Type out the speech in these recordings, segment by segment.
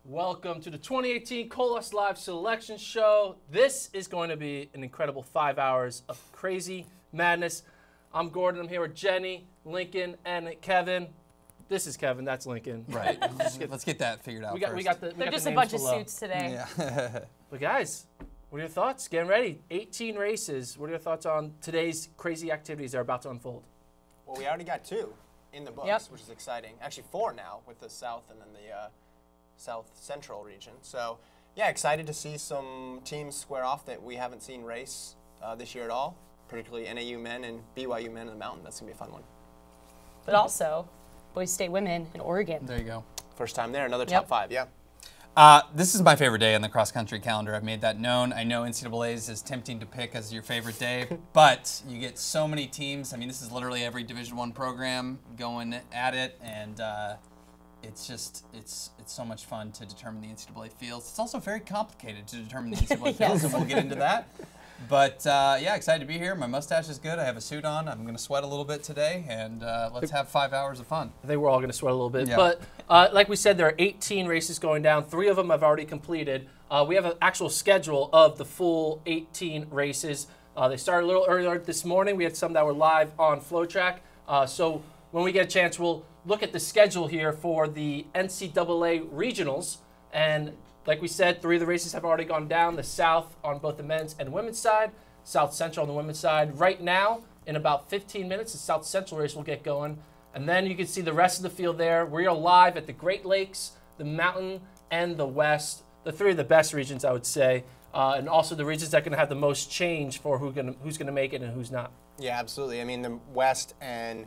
Welcome to the 2018 KOLAS Live Selection Show. This is going to be an incredible 5 hours of crazy madness. I'm Gordon. I'm here with Jenny, Lincoln, and Kevin. This is Kevin. That's Lincoln. Right. Let's get that figured out first. They're just a bunch of suits today. Yeah. But guys, what are your thoughts? Getting ready. 18 races. What are your thoughts on today's crazy activities that are about to unfold? Well, we already got 2 in the books, which is exciting. Actually 4 now with the South and then the South Central region. So, yeah, excited to see some teams square off that we haven't seen race this year at all, particularly NAU men and BYU men in the mountain. That's going to be a fun one. But also, Boise State women in Oregon. There you go. First time there, another top 5, yeah. This is my favorite day on the cross-country calendar. I've made that known. I know NCAA's is tempting to pick as your favorite day, but you get so many teams. I mean, this is literally every Division I program going at it, and it's so much fun to determine the NCAA fields. It's also very complicated to determine the NCAA fields, and we'll get into that. But yeah, excited to be here. My mustache is good. I have a suit on. I'm going to sweat a little bit today, and let's have 5 hours of fun. I think we're all going to sweat a little bit. Yeah. But like we said, there are 18 races going down. 3 of them have already completed. We have an actual schedule of the full 18 races. They started a little earlier this morning. We had some that were live on FloTrack. So when we get a chance, we'll look at the schedule here for the NCAA regionals. And like we said, 3 of the races have already gone down. The South on both the men's and women's side, South Central on the women's side. Right now, in about 15 minutes, the South Central race will get going. And then you can see the rest of the field there. We are live at the Great Lakes, the Mountain, and the West. The 3 of the best regions, I would say. And also the regions that are going to have the most change for who's going to make it and who's not. Yeah, absolutely. I mean, the West and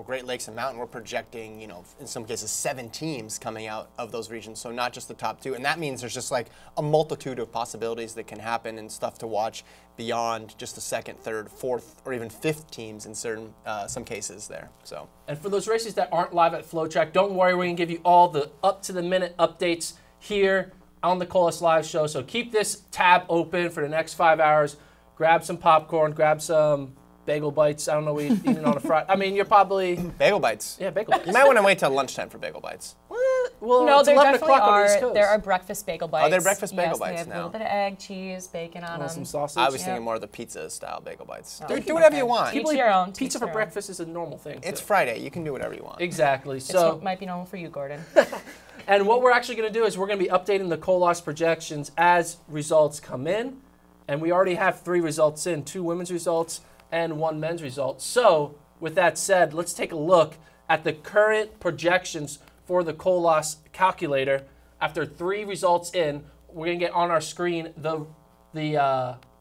Great Lakes and Mountain, we're projecting, you know, in some cases 7 teams coming out of those regions, so not just the top 2. And that means there's just like a multitude of possibilities that can happen and stuff to watch beyond just the 2nd, 3rd, 4th, or even 5th teams in certain some cases there. So. And for those races that aren't live at FloTrack, don't worry, we're going to give you all the up-to-the-minute updates here on the KOLAS Live show. So keep this tab open for the next 5 hours. Grab some popcorn, grab some bagel bites. I don't know what you're eating on a Friday. I mean, you're probably... Bagel bites. Yeah, bagel bites. You might want to wait till lunchtime for bagel bites. What? Well, No, it's there 11 definitely o'clock on the East Coast. there are breakfast bagel bites. Oh, they're breakfast bagel bites they have now. a little bit of egg, cheese, bacon on them. Some sausage. I was thinking more of the pizza-style bagel bites. Oh, Do whatever you want. Each your own. Pizza Each for your own. breakfast is a normal thing. It's too. Friday. You can do whatever you want. Exactly. It So, might be normal for you, Gordon. and what we're actually going to do is we're going to be updating the KOLAS projections as results come in. And we already have 3 results in, 2 women's results and 1 men's result. So, with that said, let's take a look at the current projections for the KOLAS calculator. After 3 results in, we're going to get on our screen the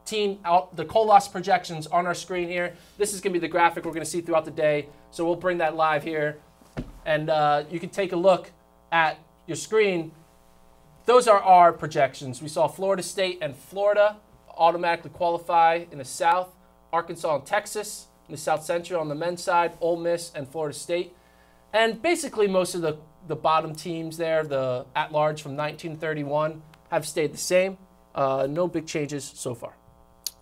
KOLAS projections on our screen here. This is going to be the graphic we're going to see throughout the day. So we'll bring that live here. And you can take a look at your screen. Those are our projections. We saw Florida State and Florida automatically qualify in the South. Arkansas and Texas in the South Central on the men's side. Ole Miss and Florida State. And basically most of the bottom teams there, the at-large from 1931, have stayed the same. No big changes so far.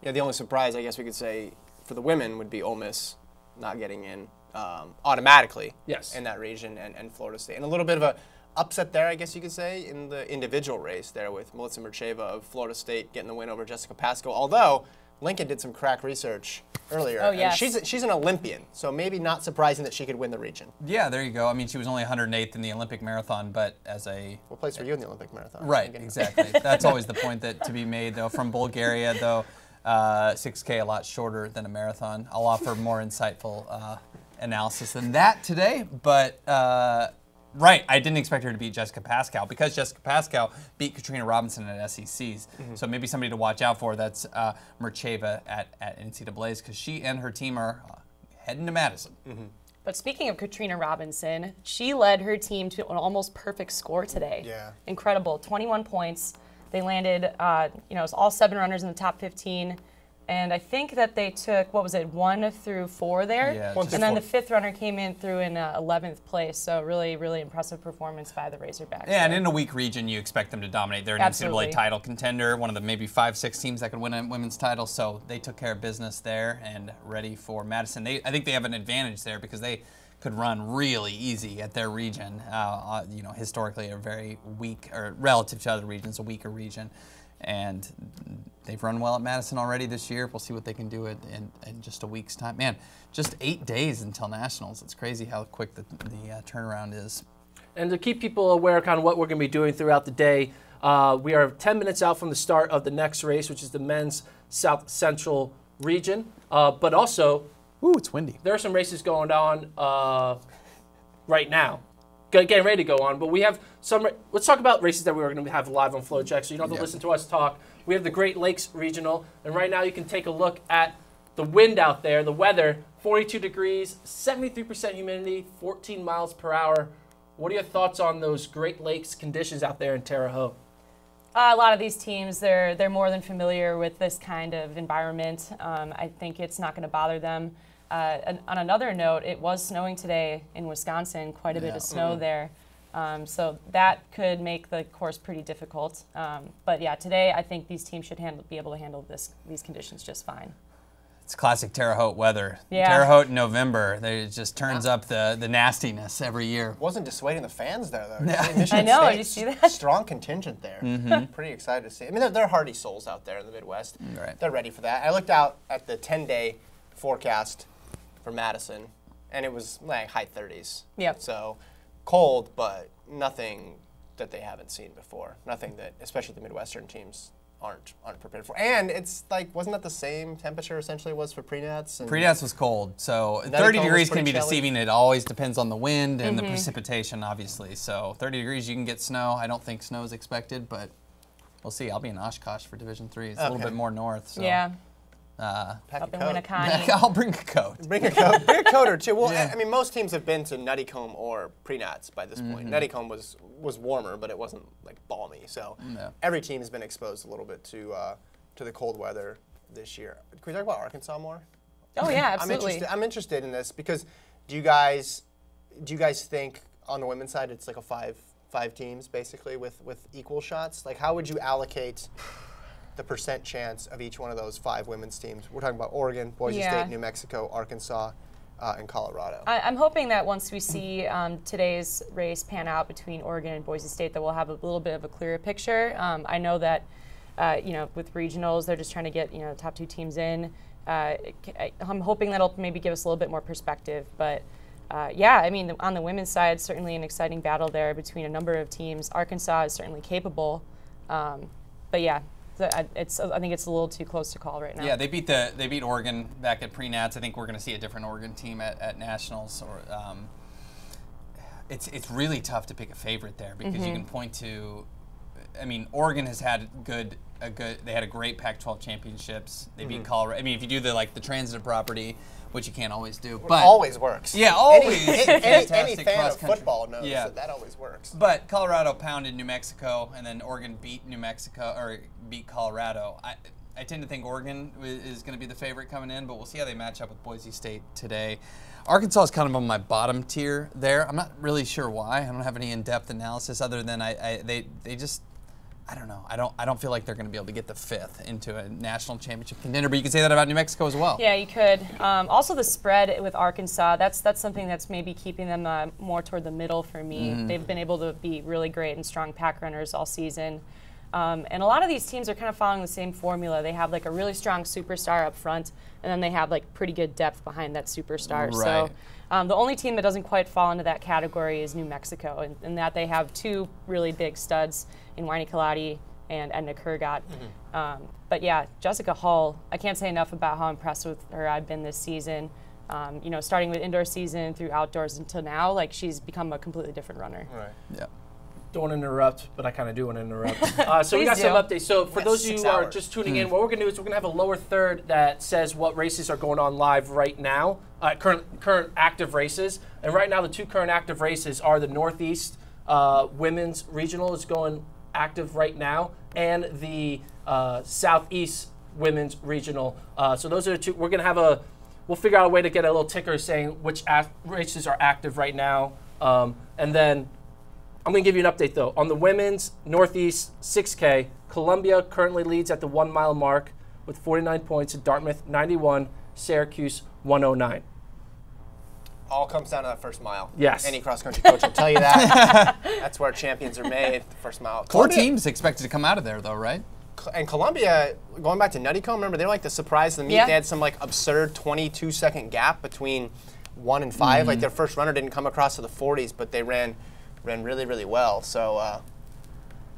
Yeah, the only surprise, I guess we could say, for the women would be Ole Miss not getting in automatically in that region and Florida State. And a little bit of a upset there, I guess you could say, in the individual race there with Melissa Mercheva of Florida State getting the win over Jessica Pascoe. Although Lincoln did some crack research earlier. Oh, yes. And she's an Olympian, so maybe not surprising that she could win the region. Yeah, there you go. I mean, she was only 108th in the Olympic marathon, but as a... What place were you in the Olympic marathon? Right, exactly. That's always the point that to be made, though, from Bulgaria, though 6K a lot shorter than a marathon. I'll offer more insightful analysis than that today, but... Right, I didn't expect her to beat Jessica Pascoe because Jessica Pascoe beat Katrina Robinson at SECs. So maybe somebody to watch out for. That's Mercheva at NCAA's because she and her team are heading to Madison. But speaking of Katrina Robinson, she led her team to an almost perfect score today. Yeah. Incredible, 21 points. They landed, it was all 7 runners in the top 15. And I think that they took, 1 through 4 there? Yeah, and then the 5th runner came in through in 11th place. So really, really impressive performance by the Razorbacks. Yeah, and in a weak region, you expect them to dominate. They're an Absolutely. NCAA title contender, one of the maybe 5-6 teams that could win a women's title. So they took care of business there and ready for Madison. I think they have an advantage there because they could run really easy at their region. You know, historically a very weak, or relative to other regions, a weaker region. And they've run well at Madison already this year. We'll see what they can do in just a week's time. Man, just 8 days until nationals. It's crazy how quick the turnaround is. And to keep people aware of kind of what we're going to be doing throughout the day, we are 10 minutes out from the start of the next race, which is the men's South Central region. But also, ooh, it's windy. There are some races going on right now, getting ready to go on. But we have some. Let's talk about races that we are going to have live on FloTrack, so you don't have to listen to us talk. We have the Great Lakes Regional, and right now you can take a look at the wind out there, the weather. 42 degrees, 73% humidity, 14 miles per hour. What are your thoughts on those Great Lakes conditions out there in Terre Haute? A lot of these teams, they're more than familiar with this kind of environment. I think it's not going to bother them. On another note, it was snowing today in Wisconsin, quite a bit of snow there. So that could make the course pretty difficult. But yeah, today I think these teams should be able to handle these conditions just fine. It's classic Terre Haute weather. Yeah. Terre Haute in November, it just turns up the nastiness every year. It wasn't dissuading the fans there, though. Yeah. I know, did you see that? Strong contingent there. Pretty excited to see. I mean, they're hardy souls out there in the Midwest. Right. They're ready for that. I looked out at the 10-day forecast for Madison, and it was like high 30s. Yep. So cold, but nothing that they haven't seen before. Nothing that, especially the Midwestern teams, aren't prepared for. And it's like, wasn't that the same temperature essentially was for pre-nats? Pre-nats was cold, so 30 degrees can be deceiving. It always depends on the wind and the precipitation, obviously. So 30 degrees, you can get snow. I don't think snow is expected, but we'll see. I'll be in Oshkosh for Division III. It's a little bit more north. So. Yeah. Pack up in a Winneconne. I'll bring a coat. Bring a coat. Bring a coat or two. Well, I mean, most teams have been to Nuttycombe or pre-nats by this point. Nuttycombe was warmer, but it wasn't like balmy. So every team has been exposed a little bit to the cold weather this year. Can we talk about Arkansas more? Oh yeah, absolutely. I'm interested in this because do you guys think on the women's side it's like a five teams basically with equal shots? Like, how would you allocate the percent chance of each one of those 5 women's teams? We're talking about Oregon, Boise State, New Mexico, Arkansas, and Colorado. I'm hoping that once we see today's race pan out between Oregon and Boise State, that we'll have a little bit of a clearer picture. I know that with regionals, they're just trying to get the top 2 teams in. I'm hoping that'll maybe give us a little bit more perspective. But yeah, I mean, on the women's side, certainly an exciting battle there between a number of teams. Arkansas is certainly capable, but yeah. I think it's a little too close to call right now. Yeah, they beat Oregon back at pre-nats. I think we're going to see a different Oregon team at nationals. Or it's really tough to pick a favorite there because you can point to. I mean, Oregon has had they had a great Pac-12 championships. They beat Colorado. I mean, if you do the transitive property, which you can't always do, but it always works. Yeah, always. Any fan of football knows that always works. But Colorado pounded New Mexico, and then Oregon beat New Mexico or beat Colorado. I tend to think Oregon is going to be the favorite coming in, but we'll see how they match up with Boise State today. Arkansas is kind of on my bottom tier there. I'm not really sure why. I don't have any in-depth analysis other than they just. I don't know. I don't feel like they're going to be able to get the 5th into a national championship contender, but you can say that about New Mexico as well. Yeah, you could. Also, the spread with Arkansas, that's something that's maybe keeping them more toward the middle for me. They've been able to be really great and strong pack runners all season. And a lot of these teams are kind of following the same formula. They have like a really strong superstar up front, and then they have like pretty good depth behind that superstar. Right. So the only team that doesn't quite fall into that category is New Mexico, in that they have 2 really big studs in Winnie Kaladi and Edna Kurgat. But yeah, Jessica Hull, I can't say enough about how impressed with her I've been this season. Starting with indoor season through outdoors until now, like she's become a completely different runner. Right. Yeah. Don't want to interrupt, but I kind of do want to interrupt. So we got some updates. So for those of you who are just tuning in, what we're going to do is we're going to have a lower third that says what races are going on live right now, current active races. And right now the 2 current active races are the Northeast Women's Regional is going active right now, and the Southeast Women's Regional. So those are the 2. We're going to have we'll figure out a way to get a little ticker saying which races are active right now. And then I'm going to give you an update, though. On the women's Northeast 6K, Columbia currently leads at the 1 mile mark with 49 points, Dartmouth 91, Syracuse 109. all comes down to that first mile. Yes. Any cross-country coach will tell you that. That's where champions are made, the first mile. Four teams expected to come out of there, though, right? And Columbia, going back to Nuttycombe, remember, they were like the surprise of the meet. Yeah. They had some like absurd 22-second gap between 1 and 5. Like their first runner didn't come across to the 40s, but they ran really, really well. So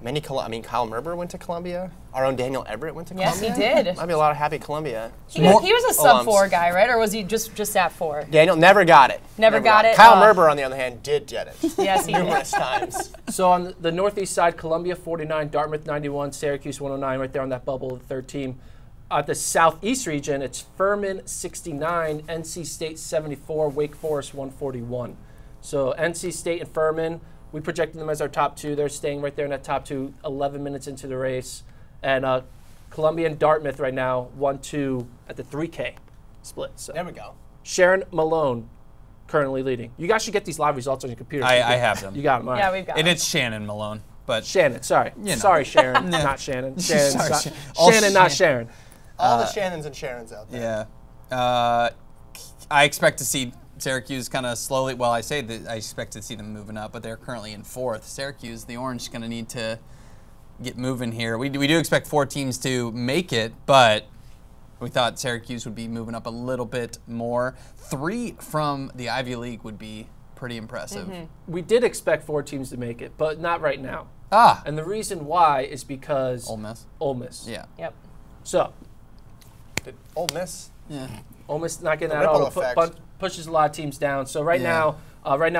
Kyle Merber went to Columbia. Our own Daniel Everett went to Yes, Columbia. he did. Might be a lot of happy Columbia. He was a sub-4 guy, right? Or was he just at 4? Daniel never got it. Never got it. Kyle Merber, on the other hand, did get it. Yes, he numerous did. times. So on the northeast side, Columbia 49, Dartmouth 91, Syracuse 109, right there on that bubble, the third team. At the southeast region, it's Furman 69, NC State 74, Wake Forest 141. So NC State and Furman, we projected them as our top 2. They're staying right there in that top 2, 11 minutes into the race. And Columbia and Dartmouth right now, 1-2 at the 3K split. So There we go. Sharon Malone currently leading. You guys should get these live results on your computer. I have them. You got them. All right. Yeah, we've got And him. it's Shannon Malone. But Shannon, sorry. You know. Sorry, Sharon. Not Shannon. Shannon, Sorry, not, Shannon. All Shannon, not Sharon. All the Shannons and Sharons out there. yeah. I expect to see Syracuse kind of slowly, well, I say that I expect to see them moving up, but they're currently in 4th. Syracuse, the Orange, is going to need to get moving here. We do expect 4 teams to make it, but we thought Syracuse would be moving up a little bit more. 3 from the Ivy League would be pretty impressive. We did expect 4 teams to make it, but not right now. Ah, And the reason why is because Ole Miss. Ole Miss. Yeah. Yep. So Did Ole Miss? Yeah. Ole Miss not getting The that ripple auto, effect. pushes a lot of teams down. So right now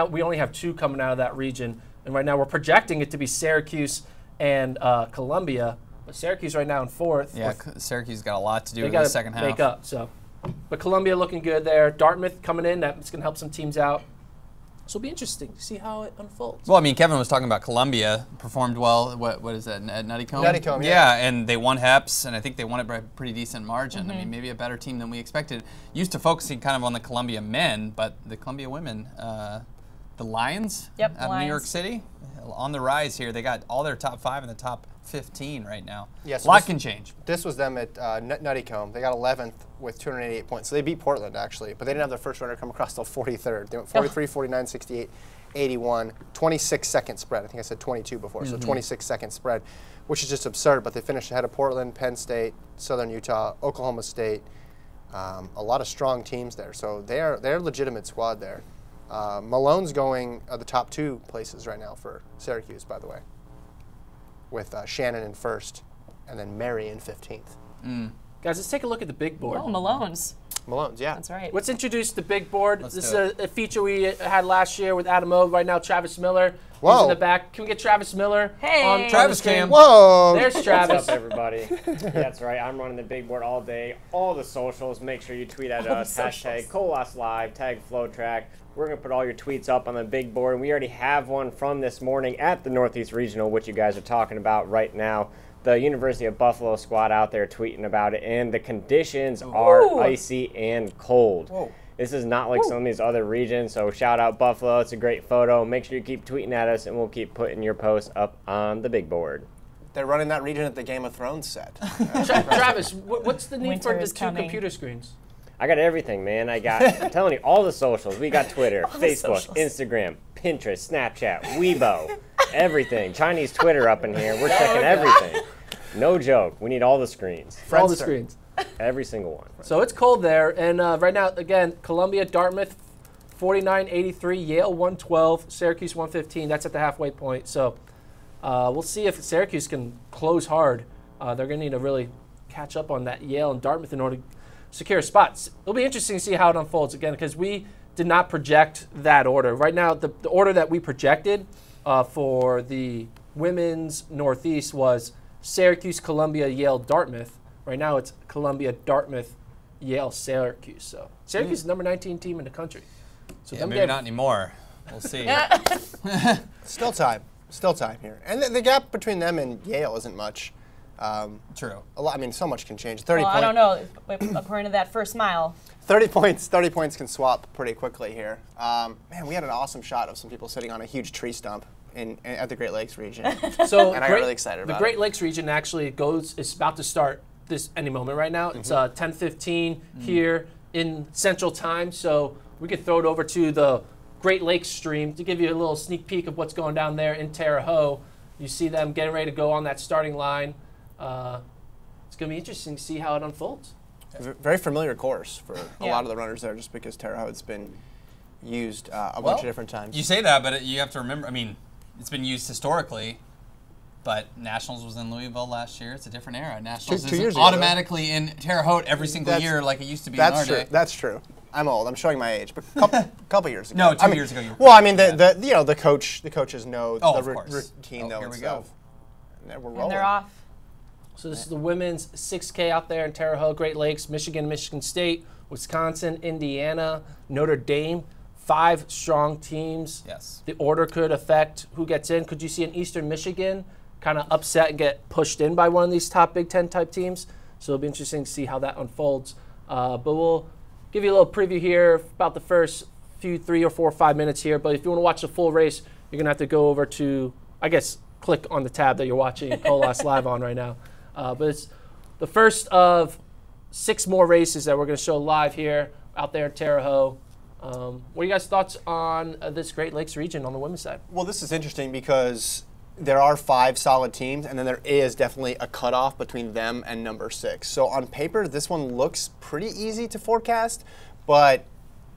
we only have 2 coming out of that region, and right now we're projecting it to be Syracuse and Columbia. But Syracuse right now in 4th. Yeah, Syracuse got a lot to do They in got the second half. make up. So, but Columbia looking good there. Dartmouth coming in. That's going to help some teams out. So it'll be interesting to see how it unfolds. Well, I mean, Kevin was talking about Columbia performed well. What is that? At Nuttycombe? Nuttycombe, yeah. And they won HEPS, and I think they won it by a pretty decent margin. I mean, maybe a better team than we expected. Used to focusing kind of on the Columbia men, but the Columbia women, the Lions Yep, out of New York Lions. City, on the rise here. They got all their top 5 in the top 15 right now. Yeah, so a lot this- can change. This was them at Nuttycombe. They got 11th with 288 points. So they beat Portland, actually. But they didn't have their first runner come across till 43rd. They went 43, 49, 68, 81, 26-second spread. I think I said 22 before, so 26-second spread, which is just absurd. But they finished ahead of Portland, Penn State, Southern Utah, Oklahoma State. A lot of strong teams there. So they're a legitimate squad there. Malone's going the top 2 places right now for Syracuse, by the way, with Shannon in 1st and then Mary in 15th. Guys, let's take a look at the big board. Oh, Malone's. Malone's, yeah. That's right. Let's introduce the big board. Let's This do is a feature we had last year with Adam O. Right now, Travis Miller. He's Whoa. in the back. Can we get Travis Miller? Hey. on Travis the screen? Cam. Whoa! There's Travis. What's up, everybody? That's right. I'm running the big board all day. All the socials. Make sure you tweet at All the us. socials. Hashtag KOLAS Live. Tag FloTrack. We're going to put all your tweets up on the big board. And we already have one from this morning at the Northeast Regional, which you guys are talking about right now. The University of Buffalo squad out there tweeting about it. And the conditions are icy and cold. Whoa. This is not like some of these other regions, so shout out Buffalo. It's a great photo. Make sure you keep tweeting at us, and we'll keep putting your posts up on the big board. They're running that region at the Game of Thrones set. Travis, what's the need Winter for the is 2 coming. computer screens? I got everything, man. I'm telling you, all the socials. We got Twitter, Facebook, socials. Instagram, Pinterest, Snapchat, Weibo, everything. Chinese Twitter up in here. We're checking everything. No joke. We need all the screens. All the Friendster. screens. Every single one. So it's cold there, and right now, again, Columbia, Dartmouth, 49-83, Yale 112, Syracuse 115. That's at the halfway point. So we'll see if Syracuse can close hard. They're going to need to really catch up on that Yale and Dartmouth in order to secure spots. It'll be interesting to see how it unfolds again, because we did not project that order. Right now, the order that we projected for the women's Northeast was Syracuse, Columbia, Yale, Dartmouth. Right now, it's Columbia, Dartmouth, Yale, Syracuse. So Syracuse is the number 19 team in the country. So Yeah, them maybe get- not anymore. We'll see. Still time. Still time here. And the gap between them and Yale isn't much. True. A lot. I mean, so much can change. 30 Well, I points. don't know. According to that first mile, 30 points can swap pretty quickly here. Man, we had an awesome shot of some people sitting on a huge tree stump at the Great Lakes region. So And I got really excited about the Great Lakes region actually is about to start this any moment right now. It's 10:15 here in Central Time. So we could throw it over to the Great Lakes stream to give you a little sneak peek of what's going down there in Terre Haute. You see them getting ready to go on that starting line. It's going to be interesting to see how it unfolds. Very familiar course for a lot of the runners there, just because Terre Haute's been used a bunch of different times. You say that, but you have to remember, I mean, it's been used historically, but Nationals was in Louisville last year. It's a different era. Nationals isn't automatically in Terre Haute every single year like it used to be in our day. That's true. I'm old. I'm showing my age, but couple years ago. No, 2 years ago. Well, I mean, the coaches know the routine though. Here we go. And we're rolling. And they're off. So this is the women's 6K out there in Terre Haute, Great Lakes, Michigan, Michigan State, Wisconsin, Indiana, Notre Dame. 5 strong teams. Yes. The order could affect who gets in. Could you see an Eastern Michigan kind of upset and get pushed in by one of these top Big Ten type teams? So it'll be interesting to see how that unfolds. But we'll give you a little preview here about the first few 3 or 4 or 5 minutes here. But if you want to watch the full race, you're going to have to go over to, I guess, click on the tab that you're watching KOLAS live on right now. But it's the first of 6 more races that we're going to show live here out there in Terre Haute. What are you guys' thoughts on this Great Lakes region on the women's side? Well, this is interesting because there are 5 solid teams, and then there is definitely a cutoff between them and number 6. So on paper, this one looks pretty easy to forecast, but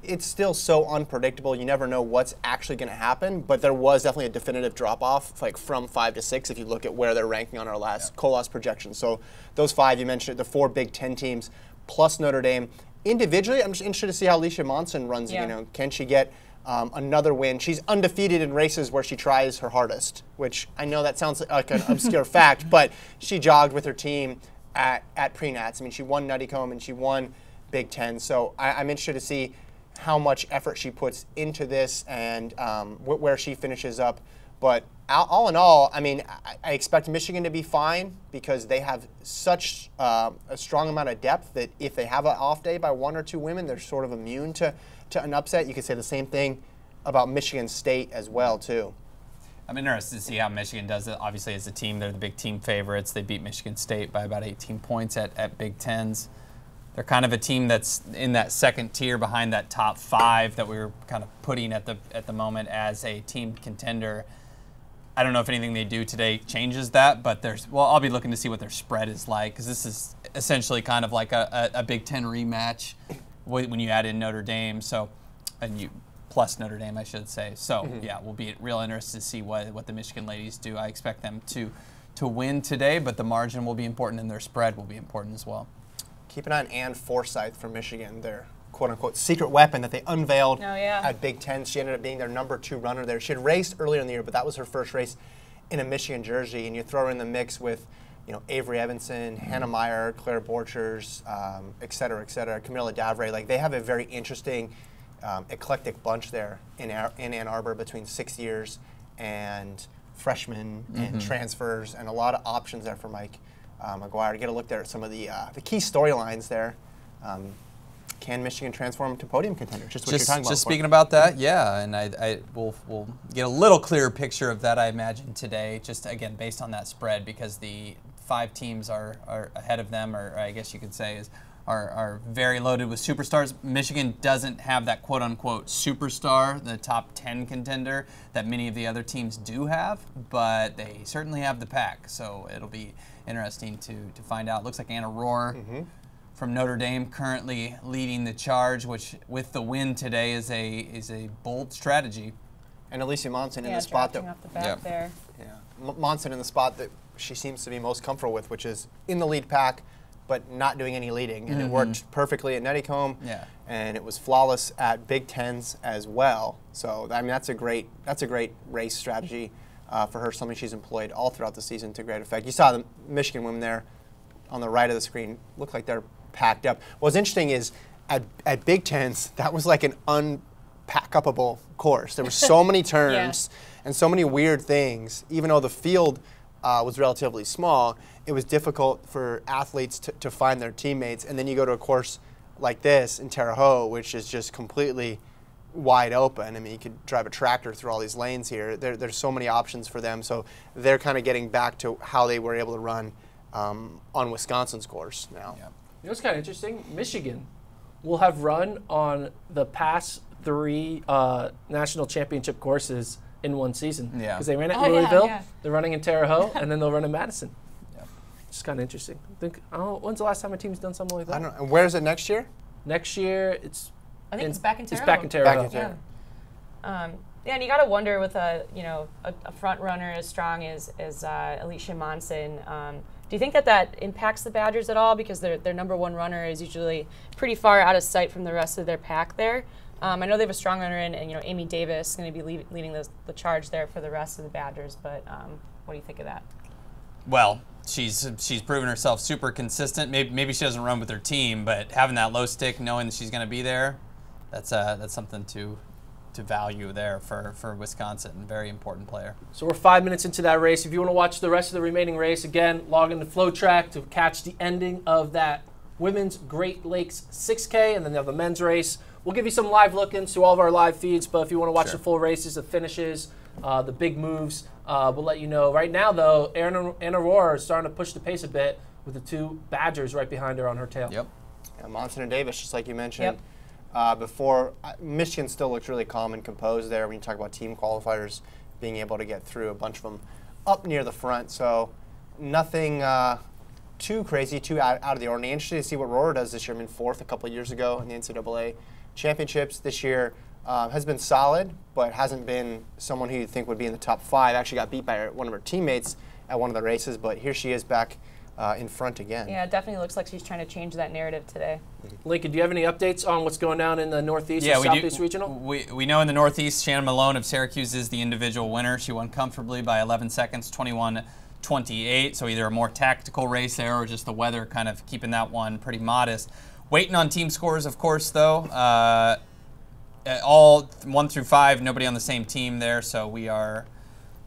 it's still so unpredictable. You never know what's actually going to happen, but there was definitely a definitive drop-off, like from 5 to 6, if you look at where they're ranking on our last KOLAS projection. So those 5, you mentioned, the 4 Big Ten teams, plus Notre Dame. Individually, I'm just interested to see how Alicia Monson runs. You know, can she get another win? She's undefeated in races where she tries her hardest, which I know that sounds like an obscure fact, but she jogged with her team at pre-nats. I mean, she won Nuttycombe and she won Big Ten. So I'm interested to see how much effort she puts into this and where she finishes up. But all in all, I mean, I expect Michigan to be fine because they have such a strong amount of depth that if they have an off day by 1 or 2 women, they're sort of immune to an upset. You could say the same thing about Michigan State as well, too. I'm interested to see how Michigan does it. Obviously, as a team, they're the big team favorites. They beat Michigan State by about 18 points at Big Tens. They're kind of a team that's in that second tier behind that top 5 that we were kind of putting at the moment as a team contender. I don't know if anything they do today changes that, but I'll be looking to see what their spread is like because this is essentially kind of like a Big Ten rematch when you add in Notre Dame. So, plus Notre Dame, I should say. So, yeah, we'll be real interested to see what the Michigan ladies do. I expect them to win today, but the margin will be important and their spread will be important as well. Keep an eye on Ann Forsyth from Michigan, their quote-unquote secret weapon that they unveiled at Big Ten. She ended up being their number 2 runner there. She had raced earlier in the year, but that was her first race in a Michigan jersey. And you throw her in the mix with, Avery Evanson, Hannah Meyer, Claire Borchers, et cetera, Camilla Davray. Like, they have a very interesting, eclectic bunch there in Ann Arbor between 6 years and freshmen and transfers, and a lot of options there for Mike McGuire to get a look there at some of the key storylines there. Can Michigan transform to podium contenders? Just what you're talking about. Just speaking about that, yeah, and we'll get a little clearer picture of that, I imagine, today, just again based on that spread, because the 5 teams are ahead of them, or I guess you could say are very loaded with superstars. Michigan doesn't have that quote-unquote superstar, the top 10 contender that many of the other teams do have, but they certainly have the pack, so it'll be interesting to find out. Looks like Anna Rohr from Notre Dame currently leading the charge, which with the win today is a bold strategy. And Alicia Monson in the spot that off the back there. Monson in the spot that she seems to be most comfortable with, which is in the lead pack, but not doing any leading. And it worked perfectly at Nuttycombe, and it was flawless at Big Tens as well. So I mean, that's a great race strategy for her. Something she's employed all throughout the season to great effect. You saw the Michigan women there on the right of the screen. Look like they're packed up. What's interesting is at Big Tens, that was like an unpack-upable course. There were so many turns and so many weird things. Even though the field was relatively small, it was difficult for athletes to find their teammates. And then you go to a course like this in Terre Haute, which is just completely wide open. I mean, you could drive a tractor through all these lanes here. There's so many options for them. So they're kind of getting back to how they were able to run on Wisconsin's course now. You know what's kind of interesting? Michigan will have run on the past 3 national championship courses in one season. Yeah. Because they ran at Louisville, yeah. they're running in Terre Haute, and then they'll run in Madison. Yep. It's kind of interesting. I don't know, when's the last time a team's done something like that? I don't know. And where is it next year? Next year, I think it's back in Terre Haute. It's back in Terre Haute. Yeah. Yeah, and you got to wonder with a front runner as strong as Alicia Monson. Do you think that impacts the Badgers at all, because their #1 runner is usually pretty far out of sight from the rest of their pack there? I know they have a strong runner in, and Amy Davis is going to be leading the charge there for the rest of the Badgers. But what do you think of that? Well, she's proven herself super consistent. Maybe she doesn't run with her team, but having that low stick, knowing that she's going to be there, that's something to value there for Wisconsin. Very important player. So we're 5 minutes into that race. If you want to watch the rest of the remaining race, again, log into FloTrack to catch the ending of that women's Great Lakes 6K, and then they have the men's race. We'll give you some live look-ins to all of our live feeds, but if you want to watch the full races, the finishes, the big moves, we'll let you know. Right now, though, Anna Rohrer is starting to push the pace a bit with the 2 Badgers right behind her on her tail. Yep. Yeah, Monson and Davis, just like you mentioned. Yep. Before, Michigan still looks really calm and composed there when you talk about team qualifiers being able to get through, a bunch of them up near the front. So nothing too crazy, too out of the ordinary. Interesting to see what Rohrer does this year. I mean, 4th a couple of years ago in the NCAA championships. This year has been solid, but hasn't been someone who you'd think would be in the top 5. Actually got beat by one of her teammates at one of the races, but here she is back in front again. Yeah, it definitely looks like she's trying to change that narrative today. Lincoln, do you have any updates on what's going down in the Northeast or Southeast Regional? We know in the Northeast, Shannon Malone of Syracuse is the individual winner. She won comfortably by 11 seconds, 21-28. So either a more tactical race there or just the weather kind of keeping that one pretty modest. Waiting on team scores, of course, though. All 1 through 5, nobody on the same team there, so we are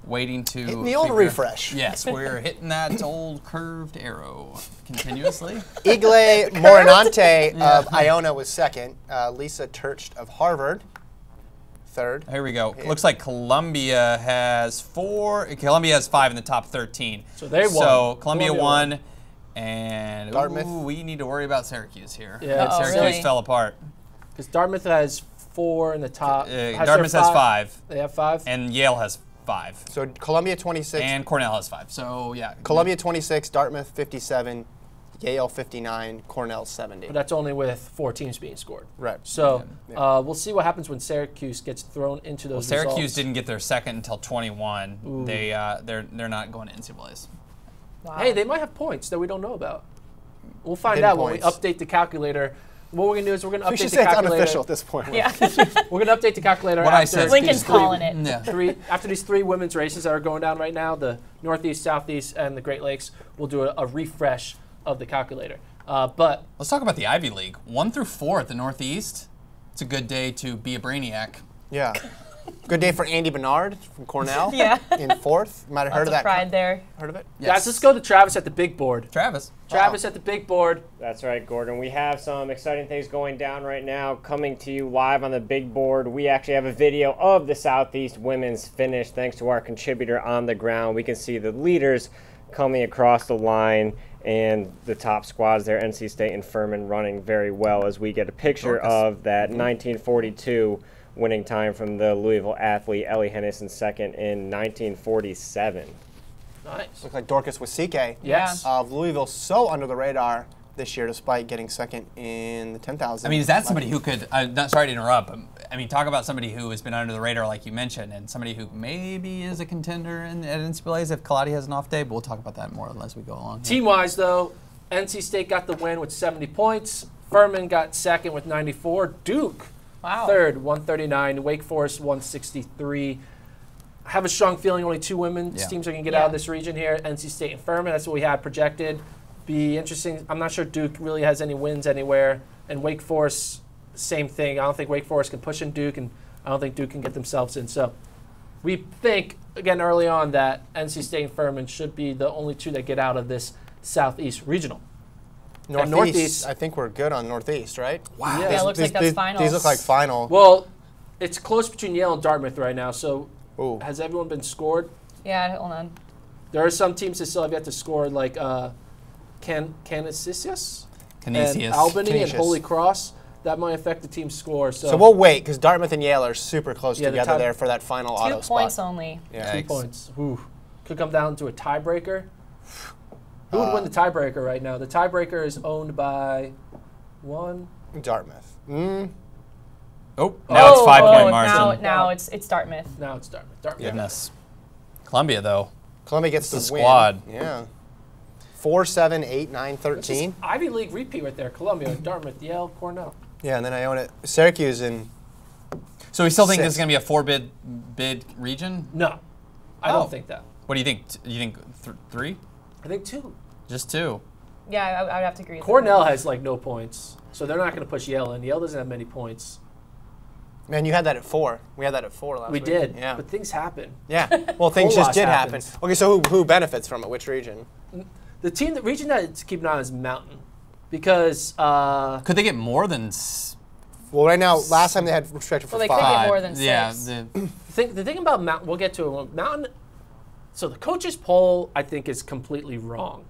waiting to hitting the old refresh. Yes, we're hitting that old curved arrow continuously. Igle Morinante of Iona was 2nd. Lisa Turcht of Harvard, 3rd. Here we go. Looks like Columbia has 4. Columbia has 5 in the top 13. So they won. So Columbia won. And Dartmouth. We need to worry about Syracuse here. Yeah, Syracuse really? fell apart. Because Dartmouth has 4 in the top. Dartmouth has 5. They have 5? And Yale has 5. So Columbia 26. And Cornell has 5. So, yeah. Columbia 26, Dartmouth 57, Yale 59, Cornell 70. But that's only with 4 teams being scored. Right. So we'll see what happens when Syracuse gets thrown into those Syracuse results. didn't get their second until 21. Ooh. They're not going to NCAAs. Wow. Hey, they might have points that we don't know about. We'll find out when we update the calculator. What we're going to do is we're going to update We should the say it's calculator. unofficial at this point. Yeah. We're going to update the calculator What I after said. Lincoln's calling it. Yeah. after these 3 women's races that are going down right now, the Northeast, Southeast, and the Great Lakes. We'll do a refresh of the calculator. But Let's talk about the Ivy League. 1 through 4 at the Northeast. It's a good day to be a brainiac. Yeah. Good day for Andy Bernard from Cornell. Yeah. In 4th. Might have heard of that. Pride there. Heard of it? Yes. guys, let's go to Travis at the big board. Travis. Travis at the big board. That's right, Gordon. We have some exciting things going down right now, coming to you live on the big board. We actually have a video of the Southeast women's finish, thanks to our contributor on the ground. We can see the leaders coming across the line and the top squads there, NC State and Furman, running very well as we get a picture of that 1942 winning time from the Louisville athlete Ellie Hennison, 2nd in 1947. Nice. Looks like Dorcas Wasike Yes. of Louisville, so under the radar this year despite getting 2nd in the 10,000. I mean, is that somebody who could, sorry to interrupt, but I mean, talk about somebody who has been under the radar like you mentioned, and somebody who maybe is a contender at NCAAs if Kaladi has an off day, but we'll talk about that more as we go along. Team-wise, though, NC State got the win with 70 points. Furman got 2nd with 94. Duke, 3rd, 139. Wake Forest, 163. I have a strong feeling only 2 women's teams are going to get out of this region here, NC State and Furman. That's what we had projected. Be interesting. I'm not sure Duke really has any wins anywhere. And Wake Forest, same thing. I don't think Wake Forest can push in Duke, and I don't think Duke can get themselves in. So we think, again, early on that NC State and Furman should be the only 2 that get out of this Southeast Regional. Northeast, I think we're good on Northeast, right? Wow. Yeah, it looks like that's finals. These look like final. Well, it's close between Yale and Dartmouth right now. So has everyone been scored? Yeah, hold on. There are some teams that still have yet to score, like Canisius, and Albany, and Holy Cross. that might affect the team's score. So we'll wait because Dartmouth and Yale are super close together there for that final auto spot. 2 points only. Yeah. 2 points. Ooh. Could come down to a tiebreaker. Who would win the tiebreaker right now? The tiebreaker is owned by one. Dartmouth. Oh, now it's 5-point margin. Now it's Dartmouth. Now it's Dartmouth. Goodness. Columbia, though. Columbia gets the win. squad. Yeah. 4, 7, 8, 9, 13. Ivy League repeat right there. Columbia, Dartmouth, Yale, Cornell. Yeah, and then I own it. Syracuse and. So we still think this is going to be a 4-bid region? No, I don't think that. What do you think? You think 3? I think 2. Just 2. Yeah, I would have to agree with Cornell has like no points, so they're not going to push Yale in. Yale doesn't have many points. Man, you had that at 4. We had that at 4 last week. We did, Yeah. but things happen. Yeah. Well, things just KOLAS did happen. happens. Okay, so who benefits from it? Which region? The region that to keep an eye on is Mountain, because Could they get more than? Well, right now, last time they had restricted for Well, they 5. could get more than 6. Yeah. the thing about Mountain, we'll get to it. Mountain. So the coaches poll, I think, is completely wrong.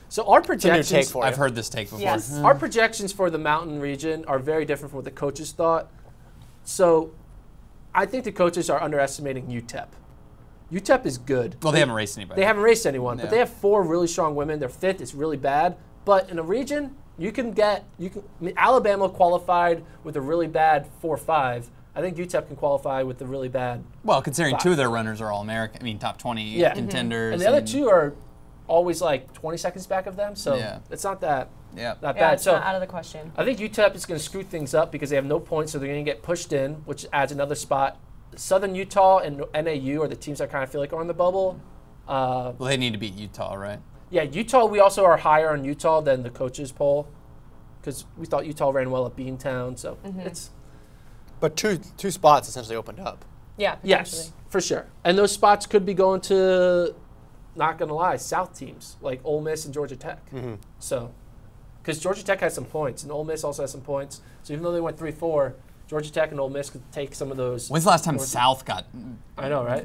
So our projections. take for I've heard this take before. Yes. Our projections for the Mountain region are very different from what the coaches thought. So I think the coaches are underestimating UTEP. UTEP is good. Well, they haven't raced anybody. They haven't raced anyone, but Yeah. they have 4 really strong women. Their 5th is really bad. But in a region, Alabama qualified with a really bad 4-5. I think UTEP can qualify with the really bad. Well, considering 5. 2 of their runners are all American. I mean, top 20 Yeah. contenders. And the other 2 are always like 20 seconds back of them. So Yeah. it's not that Yeah. bad. It's So not out of the question. I think UTEP is going to screw things up because they have no points, so they're going to get pushed in, which adds another spot. Southern Utah and NAU are the teams I kind of feel like are on the bubble. Well, they need to beat Utah, right? Yeah, Utah, we also are higher on Utah than the coaches poll because we thought Utah ran well at Beantown, so it's... But two spots essentially opened up. Yeah, Yes, potentially. for sure. And those spots could be going to, not going to lie, South teams like Ole Miss and Georgia Tech. So, because Georgia Tech has some points and Ole Miss also has some points. So even though they went 3-4, Georgia Tech and Ole Miss could take some of those. When's the last time South got I know, right?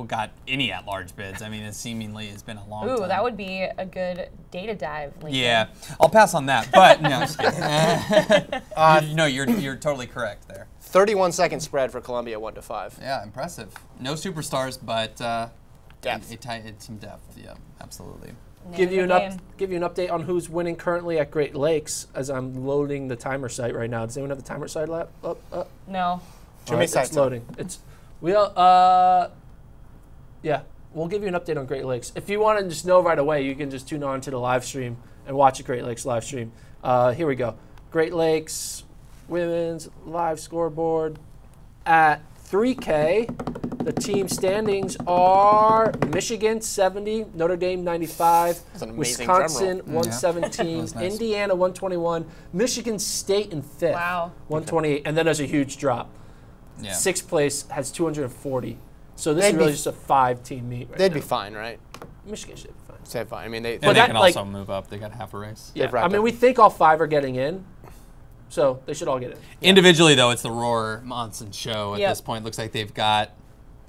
got any at-large bids? I mean, it seemingly has been a long time. Ooh, that would be a good data dive. Lincoln. Yeah, I'll pass on that. But no, I'm just kidding. No, you're totally correct there. 31-second spread for Columbia, 1-5. Yeah, impressive. No superstars, but Depth. It's some depth. Yeah, absolutely. Give you an update on who's winning currently at Great Lakes as I'm loading the timer site right now. Does anyone have the timer site up? No. Too many sites It's loading. Yeah, we'll give you an update on Great Lakes. If you want to just know right away, you can just tune on to the live stream and watch a Great Lakes live stream. Here we go. Great Lakes women's live scoreboard at 3K. The team standings are Michigan 70, Notre Dame 95, That's an amazing Wisconsin drum roll. 117, That was nice. Indiana 121, Michigan State in 5th, Wow. 128, and then there's a huge drop. Yeah. 6th place has 240. So this They'd is really be- just a 5-team meet right They'd now. be fine, right? Michigan should be fine. Say fine. I mean, they And But they that, can like- also move up. They got half a race. Yeah, wrapped I mean, up. we think all 5 are getting in, so they should all get in. Individually, though, it's the Roar Monson show at Yep. this point. Looks like they've got,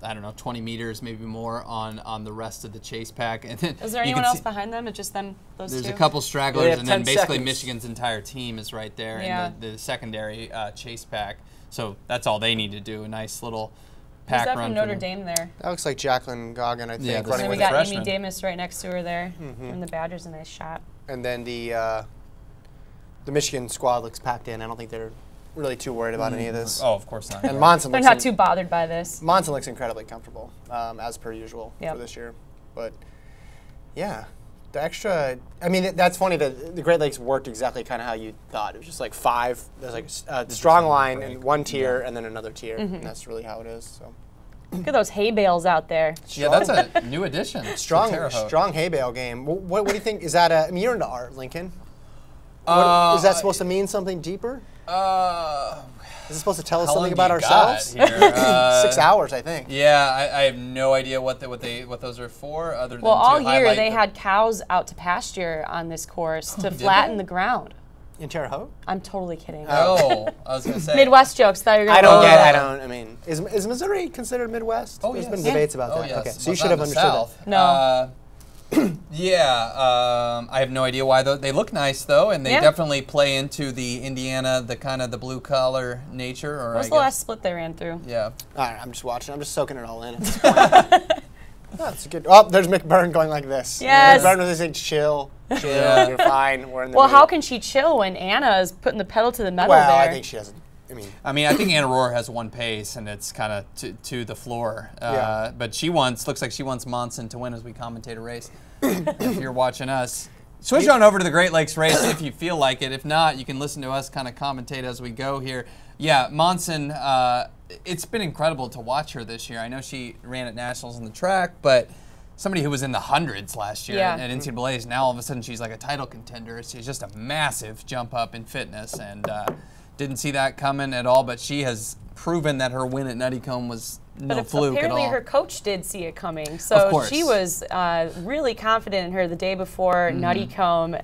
I don't know, 20 meters, maybe more on the rest of the chase pack. And then Is there you anyone can else see behind them? It's just them, those There's two? a couple They stragglers, have and then 10 basically seconds. Michigan's entire team is right there Yeah. in the secondary chase pack. So that's all they need to do. A nice little Who's pack that run from for Notre them. Dame there? That looks like Jacqueline Goggin, I think, Yeah, And that's running then we with got freshman. Amy Damus right next to her there, giving the Badgers a nice shot. And then the Michigan squad looks packed in. I don't think they're really too worried about any of this. Oh, of course not. And Monson They're looks not too bothered by this. Monson looks incredibly comfortable, as per usual Yep. for this year. But yeah, the extra. I mean, that's funny that the Great Lakes worked exactly kind of how you thought. It was just like 5. There's like a strong line and one tier, and then another tier, and that's really how it is. So Look at those hay bales out there. Yeah, that's a new addition. to strong Terre Haute. hay bale game. What do you think? Is that I mean, you're into art, Lincoln. What, is that supposed to mean something deeper? Is it supposed to tell us How something long about do you got ourselves? here? 6 hours, I think. Yeah, I have no idea what those are for, other than Well, all to year highlight they the- had cows out to pasture on this course to flatten the ground. In Terre Haute? I'm totally kidding. Oh, I was gonna say Midwest jokes. Thought you were gonna I don't go- get. I don't. I mean, is Missouri considered Midwest? Oh, There's yes. been debates about Oh, that. yes. Okay, so Well, you should not have in the understood South. that. No. Yeah, I have no idea why. They look nice though, and they definitely play into the Indiana, the kind of the blue collar nature. Or What's the last split they ran through? Yeah. All right, I'm just watching. I'm just soaking it all in at this point. That's good. Oh, there's McBurn going like this. Yes. McBurn was saying, chill, you're fine. We're in the Well, meet. how can she chill when Anna is putting the pedal to the metal Well, there? I think she doesn't. I mean, I think Anna Rohr has one pace, and it's kind of to the floor. But looks like she wants Monson to win as we commentate a race. If you're watching us, switch on over to the Great Lakes race if you feel like it. If not, you can listen to us kind of commentate as we go here. Yeah, Monson, it's been incredible to watch her this year. I know she ran at Nationals on the track, but somebody who was in the hundreds last year at NCAA's, now all of a sudden she's like a title contender. She's just a massive jump up in fitness, and didn't see that coming at all, but she has proven that her win at Nuttycombe was no fluke at all. Apparently her coach did see it coming, so she was really confident in her the day before Nuttycombe,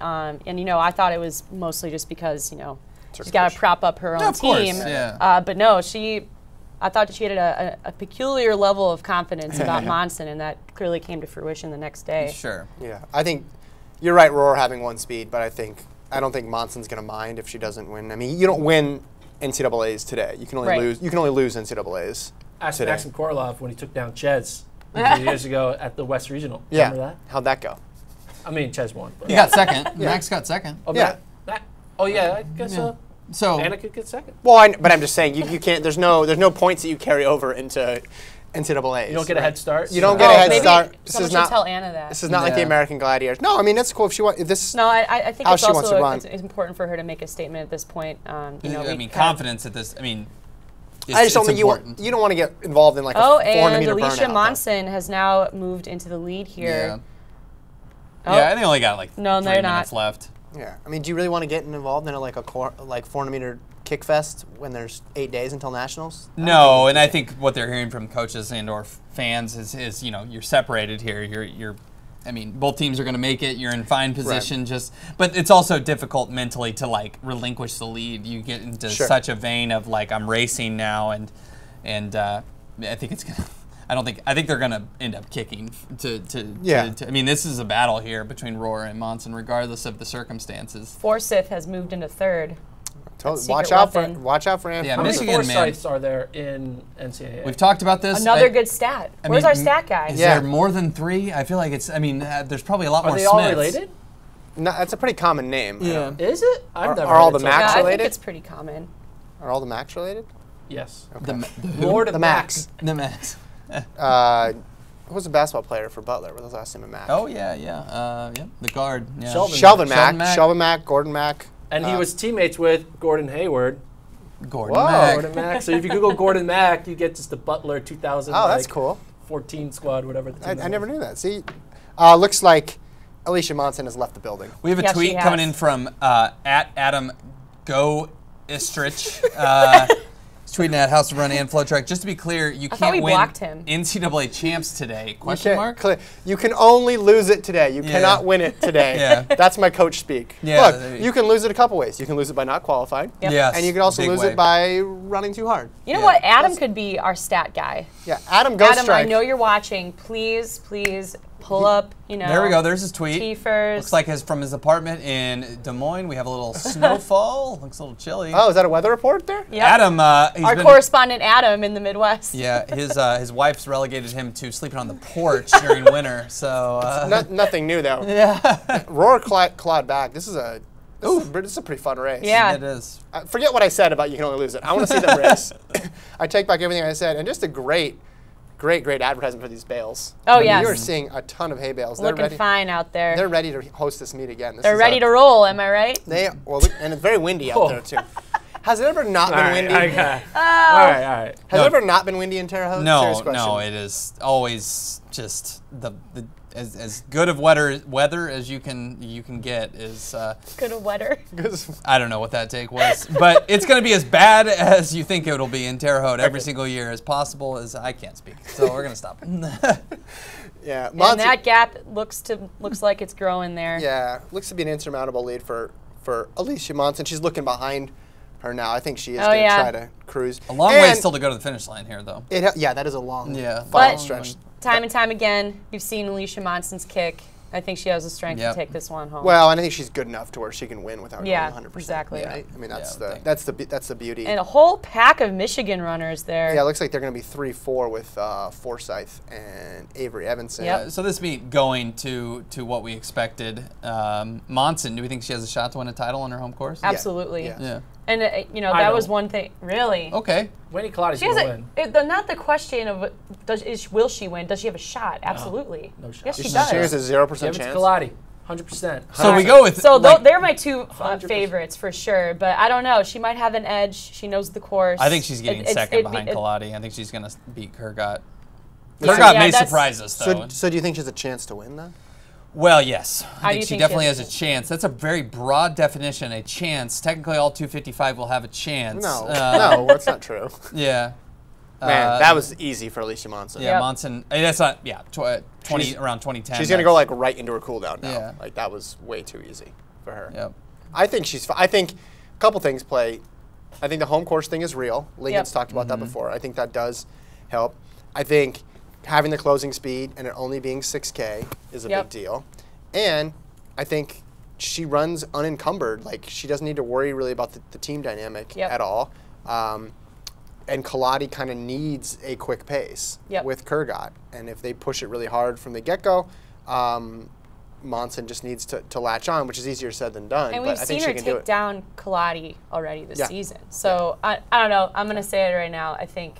and you know, I thought it was mostly just because, you know, she's got to prop up her own team. But no, I thought she had a peculiar level of confidence about Monson, and that clearly came to fruition the next day. Sure. Yeah, I think you're right, Rohr having one speed, but I don't think Monson's going to mind if she doesn't win. I mean, you don't win NCAAs today. You can only lose. You can only lose NCAAs. Ask Maxim Korolov when he took down Ches a few years ago at the West Regional. Yeah. Remember that? How'd that go? I mean, Ches won. He got second. Max got second. Oh, yeah. I guess so. So Anna could get second. Well, but I'm just saying you can't. There's no points that you carry over into NCAAs. You don't get a head start. You don't get a head start. Someone should tell Anna that. This is not like the American Gladiators. No, I mean that's cool if she wants. No, I think it's also it's important for her to make a statement at this point. You know, I mean, confidence at this. I mean, I just don't think you don't want to get involved in like a 400-meter burnout. Alicia Monson has now moved into the lead here. Yeah, they only got like 3 they're minutes left. Yeah, I mean, do you really want to get involved in a 400-meter kick fest when there's 8 days until nationals? No, and I think what they're hearing from coaches and/or fans is you know, you're separated here. You're I mean, both teams are going to make it. You're in fine position. But it's also difficult mentally to like relinquish the lead. You get into such a vein of like, I'm racing now, and I think it's gonna. I think they're going to end up kicking to I mean, this is a battle here between Rohr and Monson, regardless of the circumstances. Forsyth has moved into third. Watch out for Ann. Yeah, Michigan Forsyths are there in NCAA? We've talked about this. Another good stat. Where's our stat guy? Is there more than 3? I feel like it's. I mean, there's probably a lot more. Are they Smiths. all related? No, that's a pretty common name. Yeah. Is it? I've never are all the Macs related? related? I think it's pretty common. Are all the Macs related? Yes. Okay. The Macs. The Macs. Who was a basketball player for Butler with his last name of Mack? Oh yeah. The guard. Yeah. Shelvin Mack, Gordon Mack. And he was teammates with Gordon Hayward. Gordon Mack. So if you Google Gordon Mack, you get just the Butler 2000. Oh, that's cool. 14 squad, whatever. I never knew that. See, looks like Alicia Monson has left the building. We have a tweet coming in from at Adam Go Istrich. He's tweeting at House of Run and FloTrack. Just to be clear, you can't win NCAA champs today. Question mark? You can only lose it today. You cannot win it today. That's my coach speak. Look, you can lose it a couple ways. You can lose it by not qualifying. Yes, and you can also lose it by running too hard. You know what? Adam could be our stat guy. Yeah, Adam, go Adam, strike. I know you're watching. Please pull up, you know. There we go. There's his tweet. T-first. Looks like from his apartment in Des Moines. We have a little snowfall. Looks a little chilly. Oh, is that a weather report there? Yep. Adam, our correspondent Adam in the Midwest. Yeah, his wife's relegated him to sleeping on the porch during winter. So nothing new though. Yeah. Rohr clawed back. This is a pretty fun race. Yeah, it is. Forget what I said about you can only lose it. I want to see them race. I take back everything I said, and just a great advertisement for these bales. Oh, yes. You are seeing a ton of hay bales. Looking fine out there. They're ready to host this meet again. They're ready to roll, am I right? And it's very windy out there, too. Has it ever not been windy? Okay. All right. Has it ever not been windy in Terre Haute? No, it is always just as good of weather as you can get is good of weather. I don't know what that take was, but it's going to be as bad as you think it'll be in Terre Haute every single year as possible. As I can't speak, so we're going to stop it. Yeah, and that gap looks like it's growing there. Yeah, looks to be an insurmountable lead for Alicia Monson. She's looking behind her now. I think she is going to try to cruise. A long way still to go to the finish line here, though. Yeah, that is a long final stretch. Time and time again, we've seen Alicia Monson's kick I think she has the strength to take this one home. Well, and I think she's good enough to where she can win without going 100%. Exactly. Right? I mean, that's the beauty. And a whole pack of Michigan runners there. Yeah, it looks like they're going to be 3-4 with Forsyth and Avery Evanson. Yeah. So this meet going to what we expected. Monson, do we think she has a shot to win a title on her home course? Absolutely. Yeah. And that was one thing. Really? Okay. Wendy Colati's going to win. Not the question of will she win? Does she have a shot? Absolutely. No shot. Yes, she She does. has a 0% Give it chance. to Colati, 100%. So we go with. So they're my two favorites for sure. But I don't know. She might have an edge. She knows the course. I think she's getting second behind Colati. I think she's going to beat Kurgat. Kurgat may surprise us, though. So do you think she has a chance to win, then? Well, yes. I think she she definitely has a chance. That's a very broad definition, a chance. Technically, all 255 will have a chance. No, that's not true. Yeah. Man, that was easy for Alicia Monson. Yeah, Monson. That's not, around 2010. She's going to go like right into her cool down now. Yeah. Like that was way too easy for her. Yep. I think a couple things play. I think the home course thing is real. Lincoln's talked about that before. I think that does help. I think having the closing speed and it only being 6K is a big deal. And I think she runs unencumbered. Like she doesn't need to worry really about the team dynamic at all. And Colati kind of needs a quick pace with Kurgat. And if they push it really hard from the get-go, Monson just needs to latch on, which is easier said than done. And we've seen her take down Colati already this season. So I don't know. I'm going to say it right now. I think.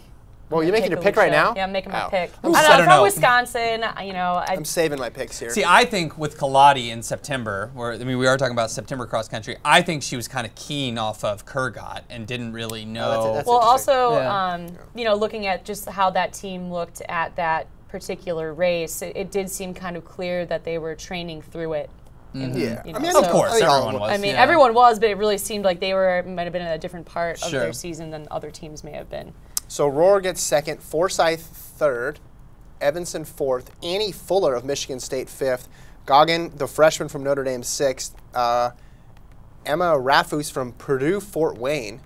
Well, you're making your pick right now? Yeah, I'm making my pick. I don't know. From Wisconsin, I'm saving my picks here. See, I think with Colati in September, we are talking about September cross country. I think she was kind of keen off of Kurgat and didn't really know. That's well, also, looking at just how that team looked at that particular race, it did seem kind of clear that they were training through it. Of course, everyone was. Everyone was, but it really seemed like they might have been in a different part of their season than other teams may have been. So Rohr gets second, Forsyth third, Evanson fourth, Annie Fuller of Michigan State fifth, Goggin, the freshman from Notre Dame, sixth, Emma Raffus from Purdue Fort Wayne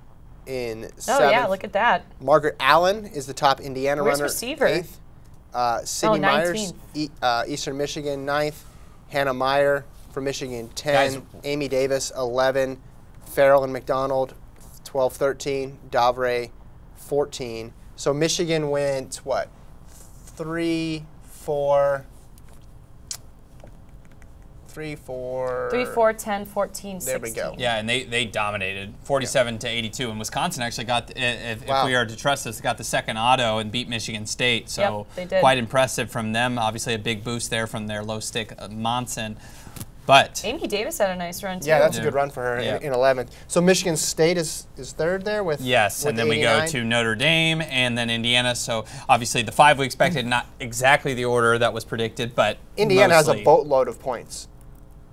in seventh. Oh yeah, look at that. Margaret Allen is the top Indiana runner, receiver? eighth. Sydney Myers, Eastern Michigan, ninth. Hannah Meyer from Michigan, 10. Amy Davis, 11. Farrell and McDonald, 12-13. Davre, 14. So Michigan went, what, 3-4, 10, 14, 16. There we go. Yeah, and they dominated 47-82, and Wisconsin actually got, if we are to trust this, got the second auto and beat Michigan State. So they did. Quite impressive from them. Obviously a big boost there from their low stick Monson. But Amy Davis had a nice run too. Yeah, that's a good run for her in 11th. So Michigan State is third there with and then 89. We go to Notre Dame and then Indiana. So obviously the five we expected, not exactly the order that was predicted, but Indiana has a boatload of points.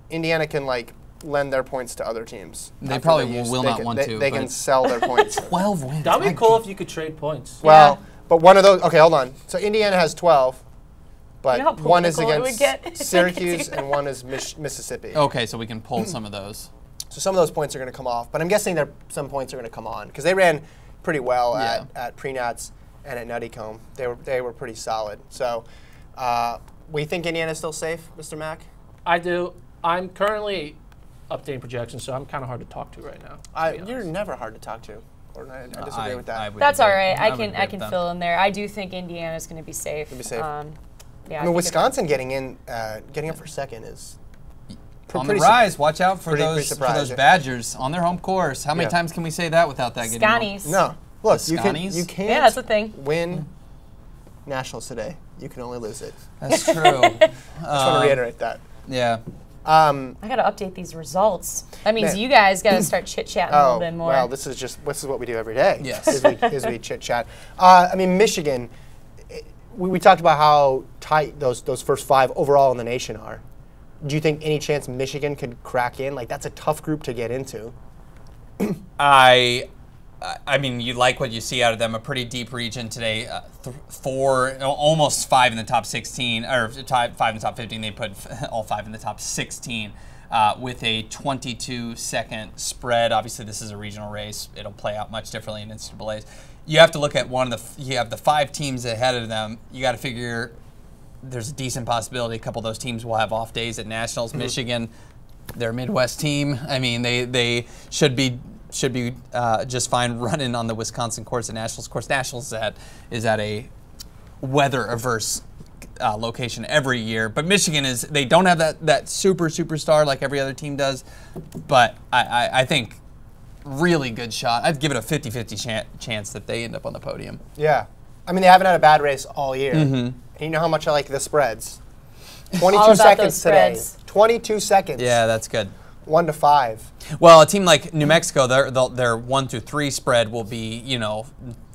Indiana can lend their points to other teams. They probably will not want to. They can sell their points. 12 wins. That would be cool if you could trade points. Well, but one of those. Okay, hold on. So Indiana has 12. But one is against Syracuse and one is Mississippi. Okay, so we can pull some of those. So some of those points are going to come off. But I'm guessing some points are going to come on because they ran pretty well at Prenats and at Nuttycombe. They were pretty solid. So we think Indiana's still safe, Mr. Mack? I do. I'm currently updating projections, so I'm kind of hard to talk to right now. You're never hard to talk to. I disagree with that. That's all right. I can fill in there. I do think Indiana's going to be safe. I mean, Wisconsin getting up for second is on the rise. Watch out for those Badgers on their home course. How many times can we say that without that getting Scotties? No, look, you can't. Yeah, that's the thing. Win nationals today. You can only lose it. That's true. I just want to reiterate that. Yeah. I got to update these results. That means you guys got to start chit-chatting a little bit more. Well, this is what we do every day. Yes. Is we chit-chat. I mean, Michigan. We talked about how tight those first five overall in the nation are. Do you think any chance Michigan could crack in? That's a tough group to get into. I mean, you like what you see out of them. A pretty deep region today. Almost five in the top 16, or five in the top 15. They put all five in the top 16 with a 22-second spread. Obviously, this is a regional race. It'll play out much differently in NCAA's. You have to look at you have the five teams ahead of them. You got to figure there's a decent possibility a couple of those teams will have off days at nationals. Michigan, they're a Midwest team. I mean, they should be just fine running on the Wisconsin course at nationals. Of course, nationals is at a weather averse location every year, but Michigan they don't have that superstar like every other team does, but I think really good shot. I'd give it a 50-50 chance that they end up on the podium. Yeah. I mean, they haven't had a bad race all year. And you know how much I like the spreads. 22 seconds today. 22 seconds. Yeah, that's good. 1 to 5. Well, a team like New Mexico, their 1 through 3 spread will be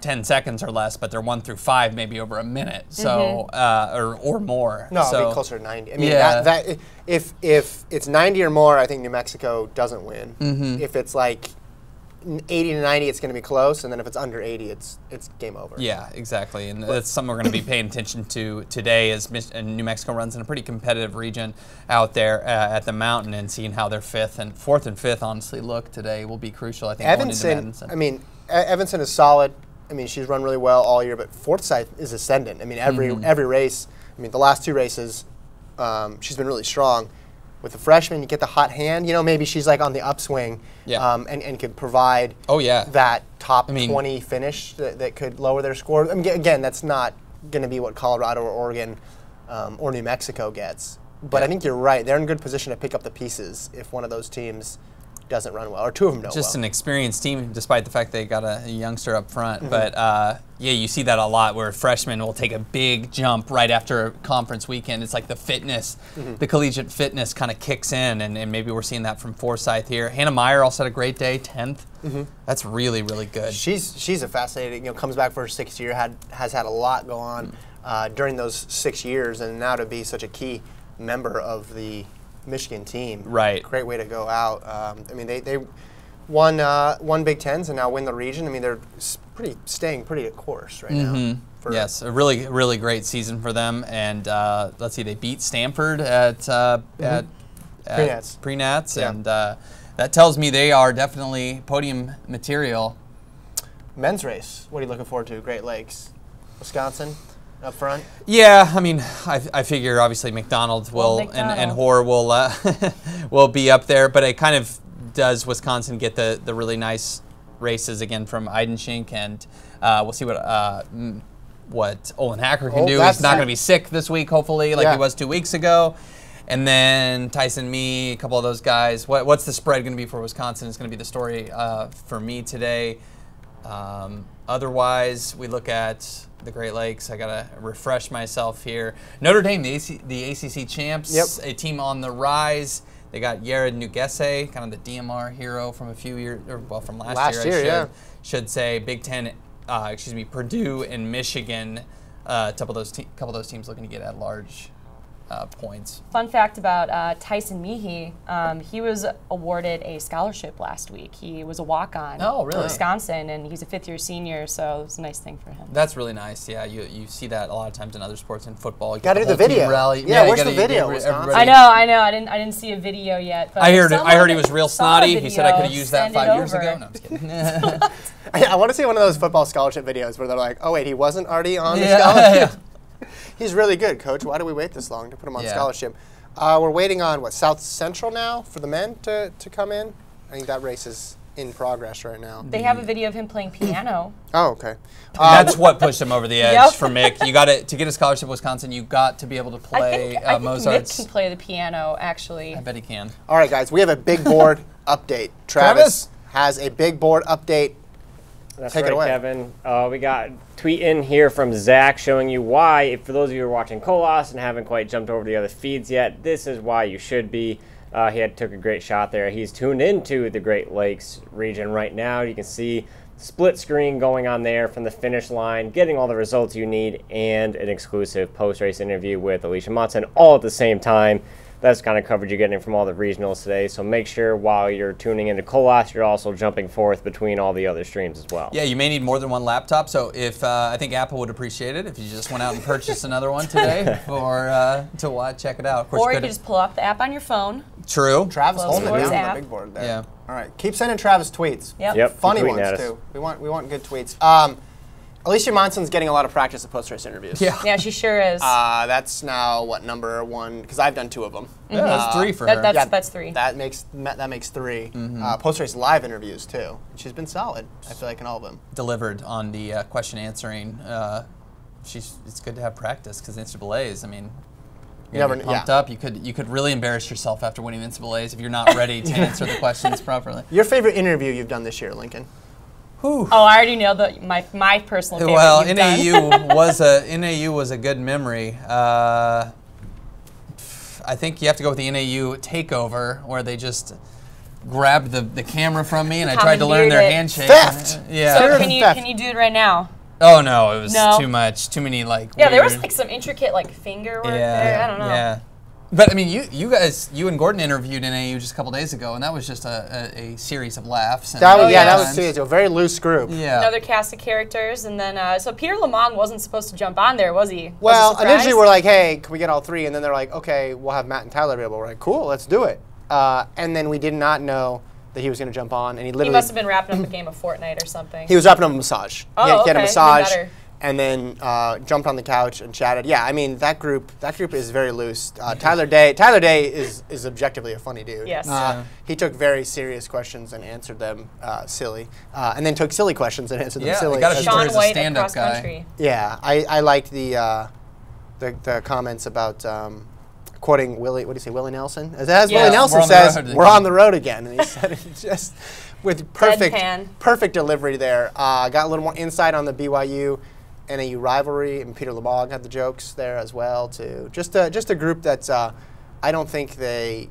10 seconds or less, but their 1 through 5 maybe over a minute, so or more. No, it'll be closer to 90. I mean, if it's 90 or more, I think New Mexico doesn't win. If it's like 80 to 90, it's going to be close, and then if it's under 80, it's game over. Yeah, exactly, and that's something we're going to be paying attention to today as New Mexico runs in a pretty competitive region out there at the mountain, and seeing how their 4th and 5th honestly look today will be crucial, I think, Evanston, I mean, Evanston is solid. I mean, she's run really well all year, but Forsyth is ascendant. I mean, every race, I mean, the last 2 races, she's been really strong. With the freshman, you get the hot hand. Maybe she's like on the upswing, and could provide that top 20 finish that could lower their score. I mean, again, that's not going to be what Colorado or Oregon or New Mexico gets. But I think you're right. They're in good position to pick up the pieces if one of those teams doesn't run well, or 2 of them don't. Just an experienced team, despite the fact they got a youngster up front. But yeah, you see that a lot, where freshmen will take a big jump right after a conference weekend. It's like the fitness, the collegiate fitness kind of kicks in, and maybe we're seeing that from Forsyth here. Hannah Meyer also had a great day, 10th. That's really, really good. She's a fascinating, comes back for her 6th year, has had a lot go on during those 6 years, and now to be such a key member of the Michigan team. Right. Great way to go out. I mean, they won Big Tens and now win the region. I mean, they're staying pretty at course right now. Yes, a really, really great season for them. And let's see, they beat Stanford at Pre-Nats, and that tells me they are definitely podium material. Men's race, what are you looking forward to? Great Lakes, Wisconsin. Up front? Yeah, I mean, I figure obviously McDonald and Hoare will be up there, but it kind of does Wisconsin get the really nice races again from Eidenschink, and we'll see what Olin Hacker can do. He's not going to be sick this week, hopefully, like he was 2 weeks ago. And then Tyson Mee, a couple of those guys. What's the spread going to be for Wisconsin? It's going to be the story for me today. Otherwise, we look at the Great Lakes. I gotta refresh myself here. Notre Dame, the ACC champs, a team on the rise. They got Yared Nugese, kind of the DMR hero from a few years, from last year. Should say. Big Ten, Purdue and Michigan. Couple of those teams looking to get at large points. Fun fact about Tyson Meehy, he was awarded a scholarship last week. He was a walk-on for Wisconsin, and he's a 5th-year senior, so it's a nice thing for him. That's really nice. Yeah, you see that a lot of times in other sports. In football, you got to do the video. Rally. Yeah, where's the video? I know. I didn't see a video yet. But I heard he was real snotty. He said I could have used that 5 years ago. No, I'm just kidding. I want to see one of those football scholarship videos where they're like, "Oh wait, he wasn't already on the scholarship." He's really good, Coach. Why do we wait this long to put him on scholarship? We're waiting on, South Central now for the men to come in? I think that race is in progress right now. They have a video of him playing piano. Oh, okay. That's what pushed him over the edge for Mick. You got to get a scholarship at Wisconsin, you got to be able to play I think Mozart's. Mick can play the piano, actually. I bet he can. All right, guys, we have a big board update. Travis has a big board update. Take it away, Kevin. We got a tweet in here from Zach showing you why, for those of you who are watching KOLAS and haven't quite jumped over to the other feeds yet, this is why you should be. He took a great shot there. He's tuned into the Great Lakes region right now. You can see split screen going on there from the finish line, getting all the results you need, and an exclusive post-race interview with Alicia Motson all at the same time. That's kind of coverage you're getting from all the regionals today. So make sure while you're tuning into KOLAS, you're also jumping forth between all the other streams as well. Yeah, you may need more than one laptop. So if I think Apple would appreciate it if you just went out and purchased another one today to check it out. Of course, or you could just pull up the app on your phone. True. Travis holding it down on the big board there. Yeah. All right, keep sending Travis tweets. Yep. Funny ones too. We want good tweets. Alicia Monson's getting a lot of practice at post-race interviews. Yeah, she sure is. That's now what, number 1? Because I've done 2 of them. Yeah, that's 3 for her. That's 3. That makes 3. Post-race live interviews too. She's been solid. I feel like in all of them. Delivered on the question answering. It's good to have practice because NCAAs. I mean, you're pumped up. You could really embarrass yourself after winning NCAAs if you're not ready to answer the questions properly. Your favorite interview you've done this year, Lincoln? Oh, I already know my personal favorite. Well, NAU was a good memory. I think you have to go with the NAU takeover, where they just grabbed the camera from me, and I tried to learn their handshake. Theft. Yeah. So can you do it right now? Oh no, it was too much. Too many weird. There was some intricate finger work there. I don't know. Yeah. But I mean, you and Gordon interviewed NAU just a couple days ago, and that was just a series of laughs. That was a very loose group. Yeah. Another cast of characters, and then so Peter Lamong wasn't supposed to jump on there, was he? Well, initially we're like, hey, can we get all 3? And then they're like, okay, we'll have Matt and Tyler available. We're like, cool, let's do it. And then we did not know that he was going to jump on, and he must have been wrapping up a game of Fortnite or something. He was wrapping up a massage. Oh, he had a massage. Even better. And then jumped on the couch and chatted. Yeah, I mean that group is very loose. Tyler Day is objectively a funny dude. Yes. He took very serious questions and answered them silly, and then took silly questions and answered them silly. Sean as a White stand-up at guy. cross country. Yeah, I liked the comments about quoting Willie. What do you say, Willie Nelson? As Willie Nelson says, "We're on the road again," and he said it just with perfect delivery there. Got a little more insight on the BYU NAU rivalry, and Peter Lamong had the jokes there as well too. Just a group that's I don't think they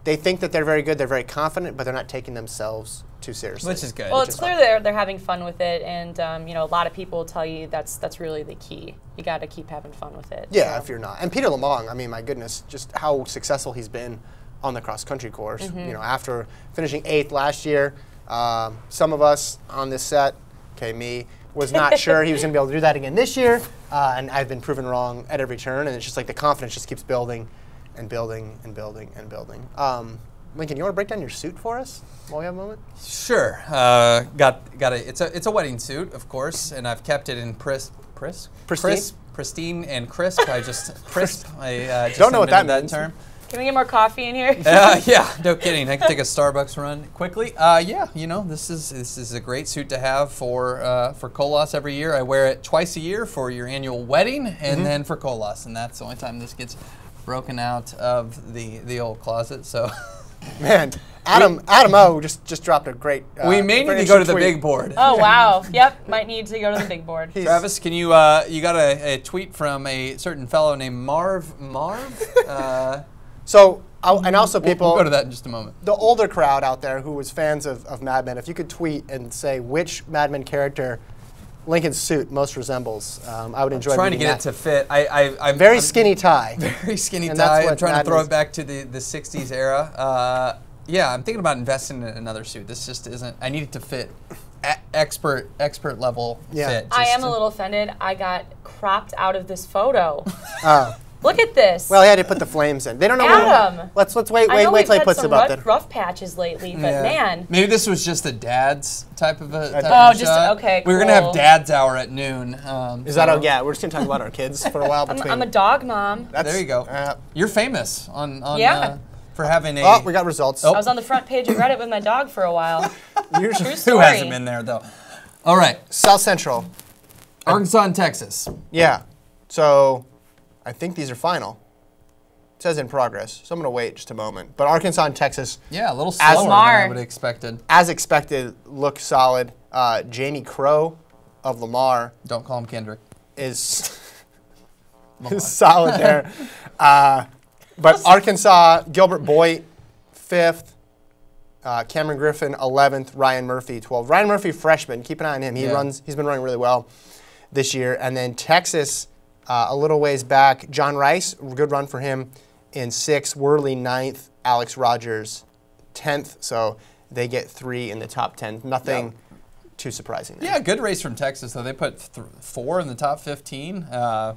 think that they're very good. They're very confident, but they're not taking themselves too seriously, which is good. Well, it's clear they're having fun with it, and a lot of people will tell you that's really the key. You got to keep having fun with it. Yeah, if you're not. And Peter Lamong, I mean, my goodness, just how successful he's been on the cross country course. After finishing 8th last year, some of us on this set, me, was not sure he was going to be able to do that again this year, and I've been proven wrong at every turn, and it's just like the confidence just keeps building and building and building and building. Lincoln, you want to break down your suit for us while we have a moment? Sure. It's a wedding suit, of course, and I've kept it in pristine and crisp. I just don't know what that means. Term. Can we get more coffee in here? Yeah, no kidding. I can take a Starbucks run quickly. This is a great suit to have for KOLAS every year. I wear it twice a year for your annual wedding, and then for KOLAS, and that's the only time this gets broken out of the old closet. So, man, Adam O just dropped a great. We may need to go to the big board. Oh wow! Yep, might need to go to the big board. Travis, can you you got a tweet from a certain fellow named Marv? So, and also people. We'll go to that in just a moment. The older crowd out there who was fans of Mad Men, if you could tweet and say which Mad Men character Lincoln's suit most resembles, I would enjoy. Trying to get it to fit. I'm very skinny tie. Very skinny tie. I'm trying to throw it back to the '60s era. Yeah, I'm thinking about investing in another suit. This just isn't. I need it to fit. Expert level fit. I am a little offended. I got cropped out of this photo. Oh. Look at this. Well, he had to put the flames in. They don't know. Adam. Let's wait till he puts them up. Rough patches lately, but man. Maybe this was just a dad's type of a shot. Okay. We're gonna have dad's hour at noon. Is that okay? Yeah, we're just gonna talk about our kids for a while. I'm a dog mom. There you go. You're famous on for having a. Oh, we got results. I was on the front page of Reddit with my dog for a while. True story. Who hasn't been there though? All right. South Central, Arkansas and Texas. Yeah. So. I think these are final. It says in progress, so I'm going to wait just a moment. But Arkansas and Texas. Yeah, a little slower than I would have expected. As expected, look solid. Jamie Crow of Lamar. Don't call him Kendrick. Is solid there. But Arkansas, Gilbert Boyd, 5th. Cameron Griffin, 11th. Ryan Murphy, 12th. Ryan Murphy, freshman. Keep an eye on him. He's been running really well this year. And then Texas. A little ways back, John Rice, good run for him in 6th. Worley 9th. Alex Rogers 10th. So they get 3 in the top 10. Nothing too surprising there. Yeah, good race from Texas, though. They put 4 in the top 15. I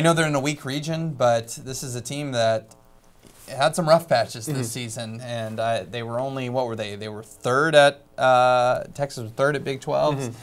know they're in a weak region, but this is a team that had some rough patches this season. And they were only, what were they? They were 3rd at, Texas was 3rd at Big 12.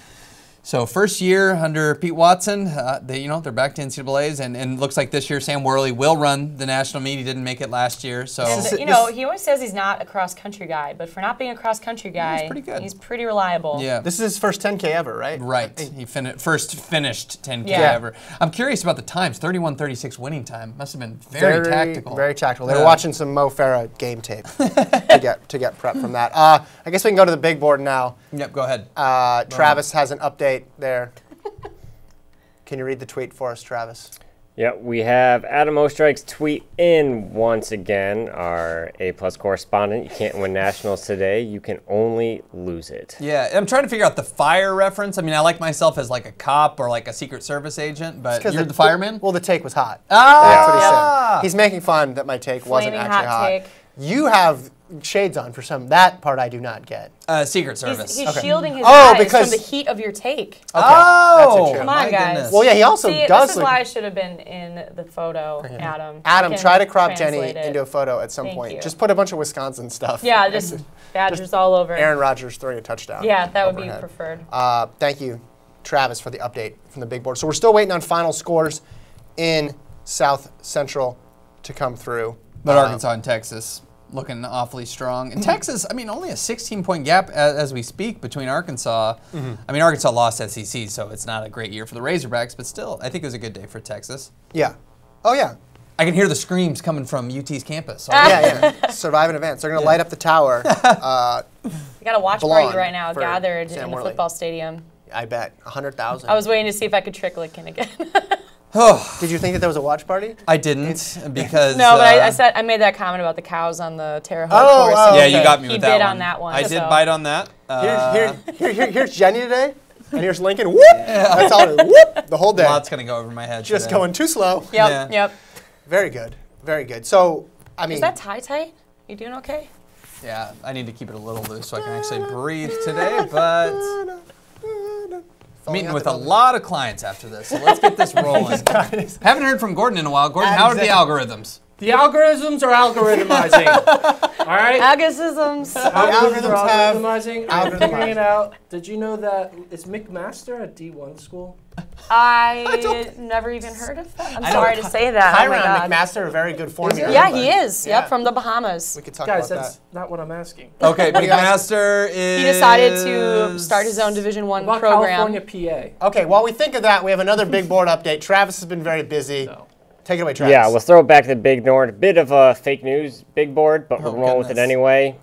So first year under Pete Watson, they're back to NCAAs, and looks like this year Sam Worley will run the national meet. He didn't make it last year, so and, he always says he's not a cross country guy, but for not being a cross country guy, he's pretty good. He's pretty reliable. Yeah, this is his first 10K ever, right? Right. He first finished 10K ever. I'm curious about the times. 31:36 winning time must have been very tactical. Very tactical. They were watching some Mo Farah game tape to get prep from that. I guess we can go to the big board now. Yep. Go ahead. Travis has an update there. Can you read the tweet for us, Travis? Yep, we have Adam Ostrike's tweet in once again, our A-plus correspondent. You can't win nationals today. You can only lose it. Yeah, I'm trying to figure out the fire reference. I mean, I like myself as like a cop or like a Secret Service agent, but you're the fireman? Well, the take was hot. Ah! That's what he said. He's making fun that my take wasn't Flaming actually hot. take. You have shades on for some. That part I do not get. Secret Service. He's shielding his eyes because from the heat of your take. Okay. Oh, Come on, guys. goodness. Well, yeah, he also does. This is why I should have been in the photo, Adam. Adam, try to crop translate Jenny it. into a photo at some Thank point. you. Just put a bunch of Wisconsin stuff. Yeah, just Badgers all over. Aaron Rodgers throwing a touchdown. Yeah, that would be overhead. preferred. Thank you, Travis, for the update from the big board. So we're still waiting on final scores in South Central to come through. But Arkansas and Texas looking awfully strong. And Texas, I mean, only a 16-point gap as we speak between Arkansas. I mean, Arkansas lost SEC, so it's not a great year for the Razorbacks, but still, I think it was a good day for Texas. Yeah. Oh, yeah. I can hear the screams coming from UT's campus. Yeah. Surviving events. They're going to light up the tower. We got a watch Blonde party right now for gathered Sam in the Worley. football stadium. I bet. 100,000. I was waiting to see if I could trick Lincoln again. Did you think that there was a watch party? I didn't because No, but I made that comment about the cows on the Terre Haute course. Yeah, and you got me he with that bid one. on that one. I did so. bite on that. Here's Jenny today, and here's Lincoln. Whoop! That's all. Whoop! The whole day. Lots going to go over my head Just today. going too slow. Yep. Very good. Very good. So, I mean. Is that tie tight? You doing okay? Yeah, I need to keep it a little loose so I can actually breathe today, but meeting with a lot of clients after this, so let's get this rolling. Haven't heard from Gordon in a while. Gordon, how are the algorithms? The algorithms are algorithmizing. All right? Algorithms. Algorithms are have algorithmizing. I'm figuring it out. Did you know that is McMaster a D1 school? I never even heard of that. I'm sorry to say that. Oh my Kyron God. McMaster, a very good formula. Yeah, he is. Yeah. Yep, from the Bahamas. We could talk Guys, about that's not what I'm asking. Okay, McMaster is... He decided to start his own Division I About program. California, PA. that. Okay, while we think of that, we have another big board update. Travis has been very busy. No. Take it away, Travis. Yeah, let's throw it back to the Big North. Bit of a fake news big board, but we're rolling with it goodness. anyway.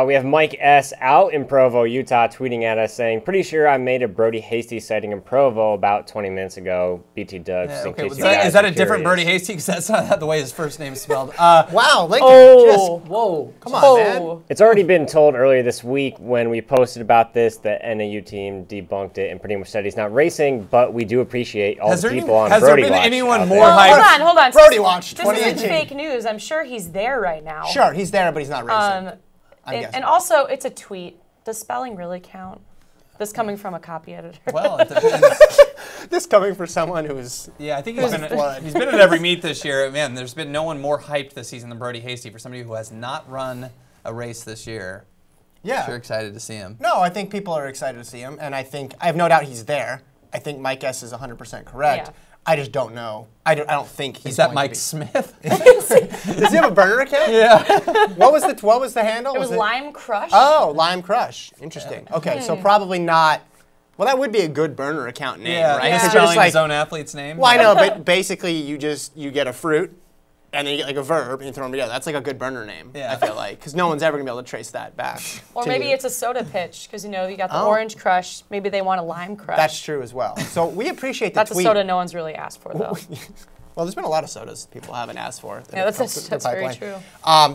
We have Mike S. out in Provo, Utah, tweeting at us saying, pretty sure I made a Brody Hasty sighting in Provo about 20 minutes ago. BT Dubs. Yeah, in okay, case was you that, guys is that are a different curious. Birdie Hasty? Because that's not the way his first name is spelled. Wow, Lincoln. Oh. Whoa. Come on, man. It's already been told earlier this week when we posted about this, the NAU team debunked it and pretty much said he's not racing, but we do appreciate all the people on has Brody there been Watch anyone out more there. Well, hyped? hold on. Brody Watch, This isn't 2018. fake news. I'm sure he's there right now. Sure, he's there, but he's not racing. I'm guessing. And also, it's a tweet. Does spelling really count? This coming from a copy editor. Well, it depends. This coming for someone who's... Yeah, I think he's been, flood. he's been at every meet this year. Man, there's been no one more hyped this season than Brody Hasty for somebody who has not run a race this year. Yeah. Sure excited to see him. No, I think people are excited to see him, and I have no doubt he's there. I think Mike S. is 100% correct. Yeah. I just don't know. I don't think he's Is that going Mike to be. Smith? Does he have a burner account? Yeah. What was the handle? It was Lime Crush. Oh, Lime Crush. Interesting. Okay, so probably not. Well, that would be a good burner account name, Yeah, right? he's 'Cause you're just spelling his own athlete's name. Well, I know, but basically you get a fruit, and then you get like a verb, and you throw them together. That's like a good burner name, Yeah. I feel like, because no one's ever going to be able to trace that back. Or to maybe you. it's a soda pitch, because you got the Orange Crush. Maybe they want a Lime Crush. That's true as well. So we appreciate the That's tweet. a soda no one's really asked for, though. Well, there's been a lot of sodas people haven't asked for. Yeah, that's very true.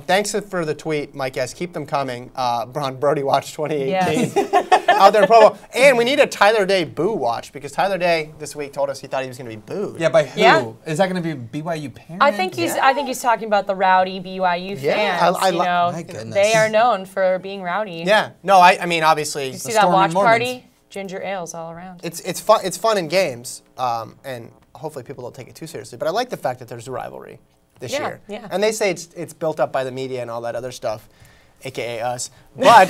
Thanks for the tweet, Mike S. Keep them coming. Brody Watch 2018 Yes. out there in Provo. And we need a Tyler Day boo watch, because Tyler Day this week told us he thought he was going to be booed. Yeah, by who? Yeah. Is that going to be BYU parent? I think he's talking about the rowdy BYU Yeah, fans. My goodness. They are known for being rowdy. Yeah. No, I mean, obviously, You see that Stormy watch Mormons. party? Ginger ales all around. it's fun. It's fun in games, and hopefully people don't take it too seriously. But I like the fact that there's a rivalry this year. Yeah. And they say it's built up by the media and all that other stuff, aka us. But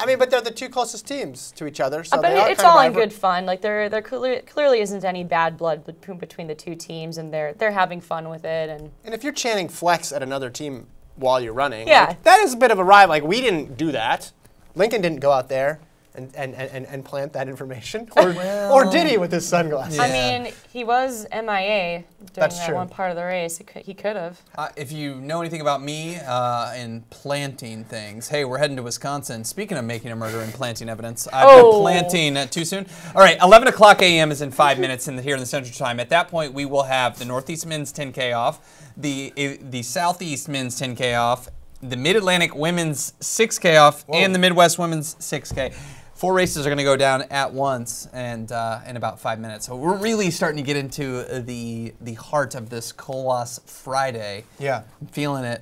I mean, but they're the two closest teams to each other, so But they are it's kind of all in good fun. Like there clearly isn't any bad blood between the two teams, and they're having fun with it. And if you're chanting flex at another team while you're running, Yeah. like, that is a bit of a rival. Like, we didn't do that. Lincoln didn't go out there and plant that information, or did he with his sunglasses? Yeah. I mean, he was MIA during That's that true. one part of the race. He could have. If you know anything about me and planting things, hey, we're heading to Wisconsin. Speaking of making a murder and planting evidence, I've been planting too soon. All right, 11 o'clock a.m. is in 5 minutes here in the Central Time. At that point, we will have the Northeast Men's 10K off, the Southeast Men's 10K off, the Mid-Atlantic Women's 6K off, and the Midwest Women's 6K. 4 races are going to go down at once and in about 5 minutes. So we're really starting to get into the heart of this KOLAS Friday. Yeah. I'm feeling it.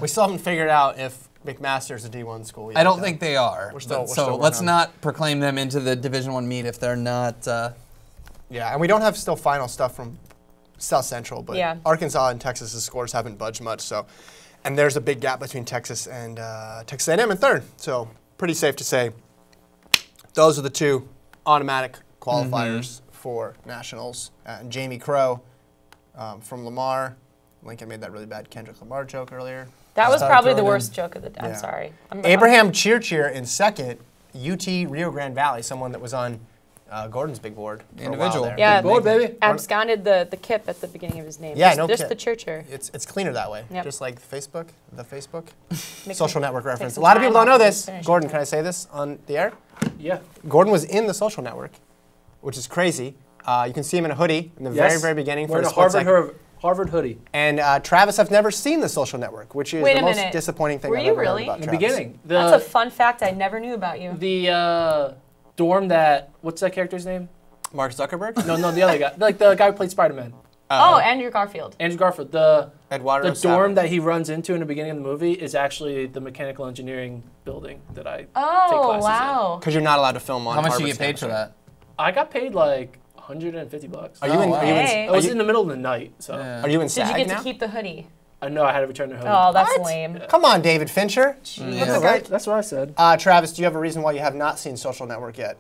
We still haven't figured out if McMaster's a D1 school yet. I don't think they are. We're still so let's not proclaim them into the Division I meet if they're not. Yeah, and we don't have still final stuff from South Central, but Yeah. Arkansas and Texas's scores haven't budged much. So, and there's a big gap between Texas and Texas A&M in third. So pretty safe to say those are the two automatic qualifiers for nationals. And Jamie Crow from Lamar. Lincoln made that really bad Kendrick Lamar joke earlier. That was Started probably the throwing worst joke of the day. I'm Yeah. sorry. Abraham Cheer in second. UT Rio Grande Valley, someone that was on Gordon's big board for Individual. a while there. Yeah, Big board, baby. absconded the kip at the beginning of his name. Yeah, just, no just kip. the churcher. It's cleaner that way, Yep. just like Facebook, the Facebook Makes social me network take reference. A some lot of time people don't know off of this. finishing Gordon, that. can I say this on the air? Yeah. Gordon was in the social network, which is crazy. You can see him in a hoodie in the very, very beginning for Wearing a a split second. Harvard hoodie. And Travis, I've never seen the social network, which is Wait the a most minute. disappointing thing Were I've you ever heard really? about In the Travis. beginning. That's a fun fact I never knew about you. The dorm that, what's that character's name? Mark Zuckerberg? No, the other guy. Like the guy who played Spider-Man. Andrew Garfield. Andrew Garfield. The Eduardo dorm Savage. that he runs into in the beginning of the movie is actually the mechanical engineering building that I take Oh, classes wow. Because you're not allowed to film on How much do Harvard's you get paid campus, for right? that? in. I got paid like $150. Are you in? wow. Are you in? Hey. I was in the middle of the night, so Yeah. Are you in Did you SAG get now? to keep the hoodie? I know I had to return the hoodie. Oh, that's What? lame. Come on, David Fincher. Yeah. That's what I said. Travis, do you have a reason why you have not seen Social Network yet?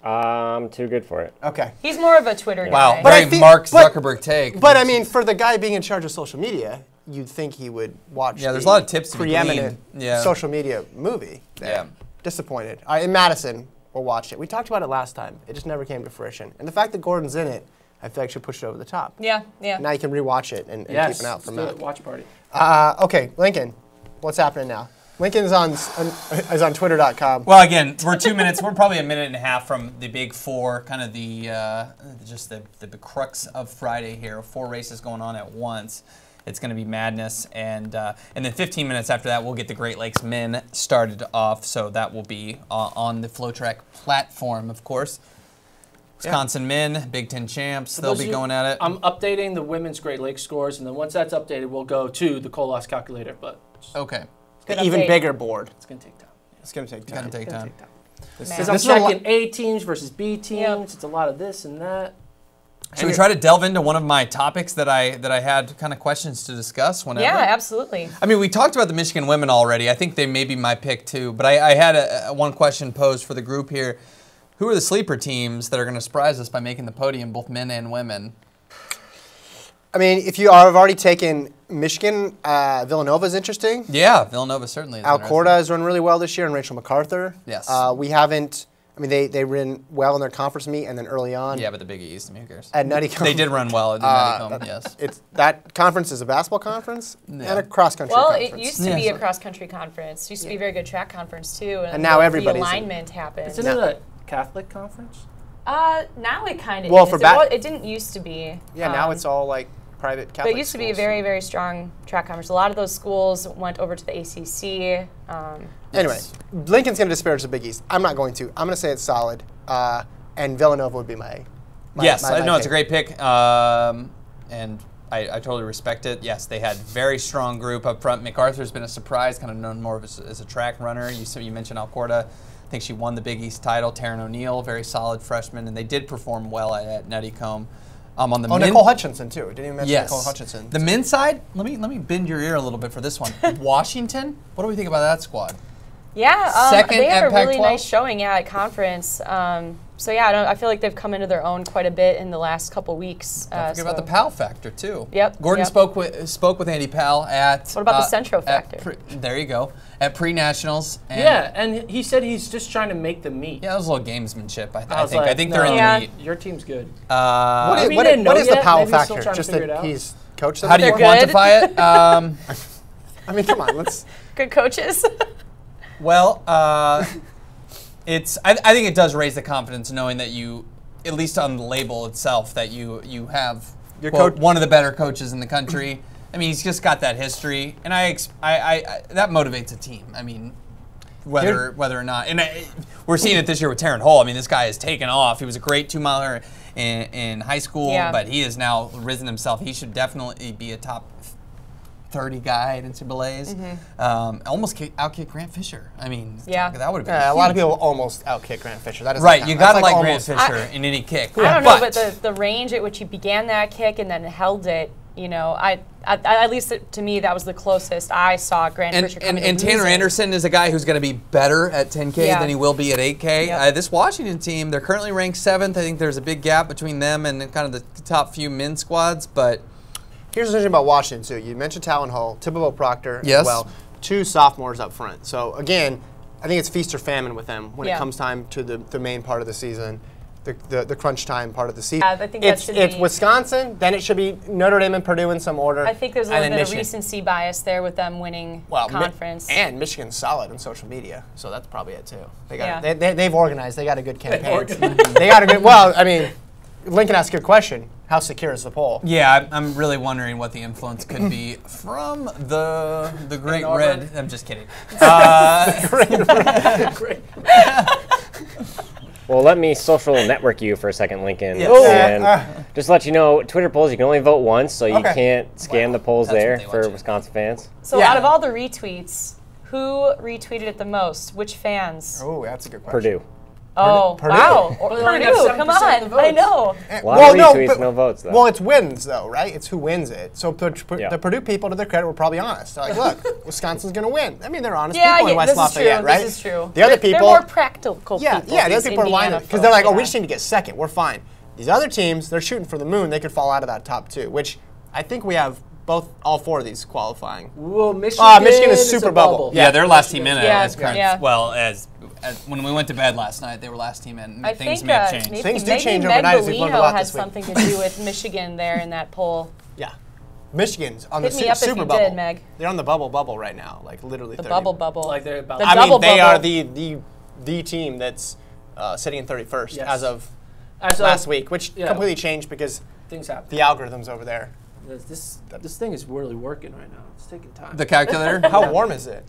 I'm too good for it. Okay. He's more of a Twitter guy. Wow, But I very think- Mark but- Zuckerberg take. But I mean, for the guy being in charge of social media, you'd think he would watch. Yeah, there's the a lot of tips to be preeminent gleaned. Yeah. social media movie. There. Yeah. Disappointed. In Madison, we'll watch it. We talked about it last time. It just never came to fruition. And the fact that Gordon's in it, I feel like should push it over the top. Yeah. Now you can rewatch it and Yes, keep an eye out for let's do Matt. it. Watch party. Okay, Lincoln, what's happening now? Lincoln's is on Twitter.com. Well, again, we're 2 minutes. We're probably a minute and a half from the big four, kind of the just the crux of Friday here. 4 races going on at once. It's going to be madness, and then 15 minutes after that, we'll get the Great Lakes men started off. So that will be on the FloTrack platform, of course. Wisconsin men, Big Ten champs. They'll be going at it. I'm updating the women's Great Lakes scores, and then once that's updated, we'll go to the KOLAS calculator. But Okay. Good Even update. bigger board. it's gonna take time. It's going to take It's going time. to take time. Because Man. I'm This is a lot- checking A teams versus B teams. Yep. It's a lot of this and that. Should we try to delve into one of my topics that I had kind of questions to discuss whenever? Yeah, absolutely. I mean, we talked about the Michigan women already. I think they may be my pick too. But I had one question posed for the group here. Who are the sleeper teams that are going to surprise us by making the podium, both men and women? I mean, if you have already taken Michigan, Villanova's interesting. Yeah, Villanova certainly is interesting. Alcorta has run really well this year, and Rachel MacArthur. Yes. We haven't. I mean, they ran well in their conference meet, and then early on. Yeah, but the Big East, I mean, who cares? At Nuttycombe. They did run well at the Nuttycombe, yes. It's that conference is a basketball conference and Yeah. a cross country Well, conference. it used to be Yeah. a cross-country conference. It used to be a very good track conference, too. And now the everybody's in. realignment happened. Isn't it a Catholic conference? Now it kind of Well, is. for It didn't used to be. Yeah, now it's all like private But Catholic it used to be a schools. very, very strong track conference. A lot of those schools went over to the ACC. Anyway, Lincoln's going to disparage the Big East. I'm not going to. I'm going to say it's solid. And Villanova would be my Yes, my I know it's a pick. great pick, and I totally respect it. Yes, they had very strong group up front. MacArthur's been a surprise, kind of known more of as a track runner. You mentioned Alcorta. I think she won the Big East title. Taryn O'Neill, very solid freshman, and they did perform well at Nuttycombe. On the Nicole Hutchinson too. Didn't even mention Yes. Nicole Hutchinson. The men's side, let me bend your ear a little bit for this one. Washington, what do we think about that squad? Yeah, second they at had a really Pac-12? nice showing at conference. So yeah, I feel like they've come into their own quite a bit in the last couple weeks. Don't forget about the Powell factor too. Yep. Gordon spoke with Andy Powell at. What about the Centro factor? There you go. At pre-nationals. Yeah, and he said he's just trying to make them meet. Yeah, that was a little gamesmanship. I like, think they're in the meet. Your team's good. What is the Powell factor? Just that he's coached them. How do you quantify it? I mean, come on, let's. Good coaches. Well, it's. I think it does raise the confidence knowing that you, at least on the label itself, that you have one of the better coaches in the country. I mean, he's just got that history, and that motivates a team. I mean, whether or not, and we're seeing it this year with Taryn Hull. I mean, this guy has taken off. He was a great 2-miler in high school, but he has now risen himself. He should definitely be a top 30 guy at NCAA's. Almost outkicked Grant Fisher. I mean, that would have been a lot of people almost outkick Grant Fisher. That is right. You got to like Grant Fisher in any kick. I don't know, but the range at which he began that kick and then held it, you know, at least to me, that was the closest I saw Grant Fisher coming. And Tanner Anderson is a guy who's going to be better at 10K than he will be at 8K. This Washington team, they're currently ranked 7th. I think there's a big gap between them and kind of the top few men's squads, but. Here's the thing about Washington, too. You mentioned Talon Hull, Thibodeau Proctor as well. 2 sophomores up front. So, again, I think it's feast or famine with them when it comes time to the main part of the season, the crunch time part of the season. I think it's Wisconsin, then it should be Notre Dame and Purdue in some order. I think there's a little bit of recency bias there with them winning conference. And Michigan's solid on social media, so that's probably it, too. They've organized. They got a good campaign. They got a good, well, I mean, Lincoln asked a good question. How secure is the poll? Yeah, I'm really wondering what the influence could be from the Great Red. I'm just kidding. Well, let me social network you for a second, Lincoln. And just let you know, Twitter polls, you can only vote once, so you can't scan the polls there for Wisconsin fans. So out of all the retweets, who retweeted it the most? Which fans? Oh, that's a good question. Purdue. Oh, Purdue. Wow. Purdue, come on. I know. A lot of retweets, no votes, though. Well, it's wins, though, right? It's who wins it. So the Purdue people, to their credit, were probably honest. They're like, look, Wisconsin's going to win. I mean, they're honest people in West Lafayette, right? This is true. The other people. They're more practical people. Yeah, the other people are lying. Because they're like, oh, we just need to get second. We're fine. These other teams, they're shooting for the moon. They could fall out of that top 2, which I think we have all 4 of these qualifying. Well, Michigan is super bubble. Yeah, they're last team in as current. Yeah. Well, as when we went to bed last night, they were last team in. I Things think, may have changed. Things do change overnight, as we've learned a lot had this week. something to do with Michigan there in that poll. Yeah. Michigan's on Hit the me up super if you bubble. did, Meg. They're on the bubble right now, like literally. The 30. bubble. Like they're about. I mean, they are the team that's sitting in 31st as of last week, which completely changed because things happen. The algorithms over there. This thing is really working right now. It's taking time. The calculator. How warm is it?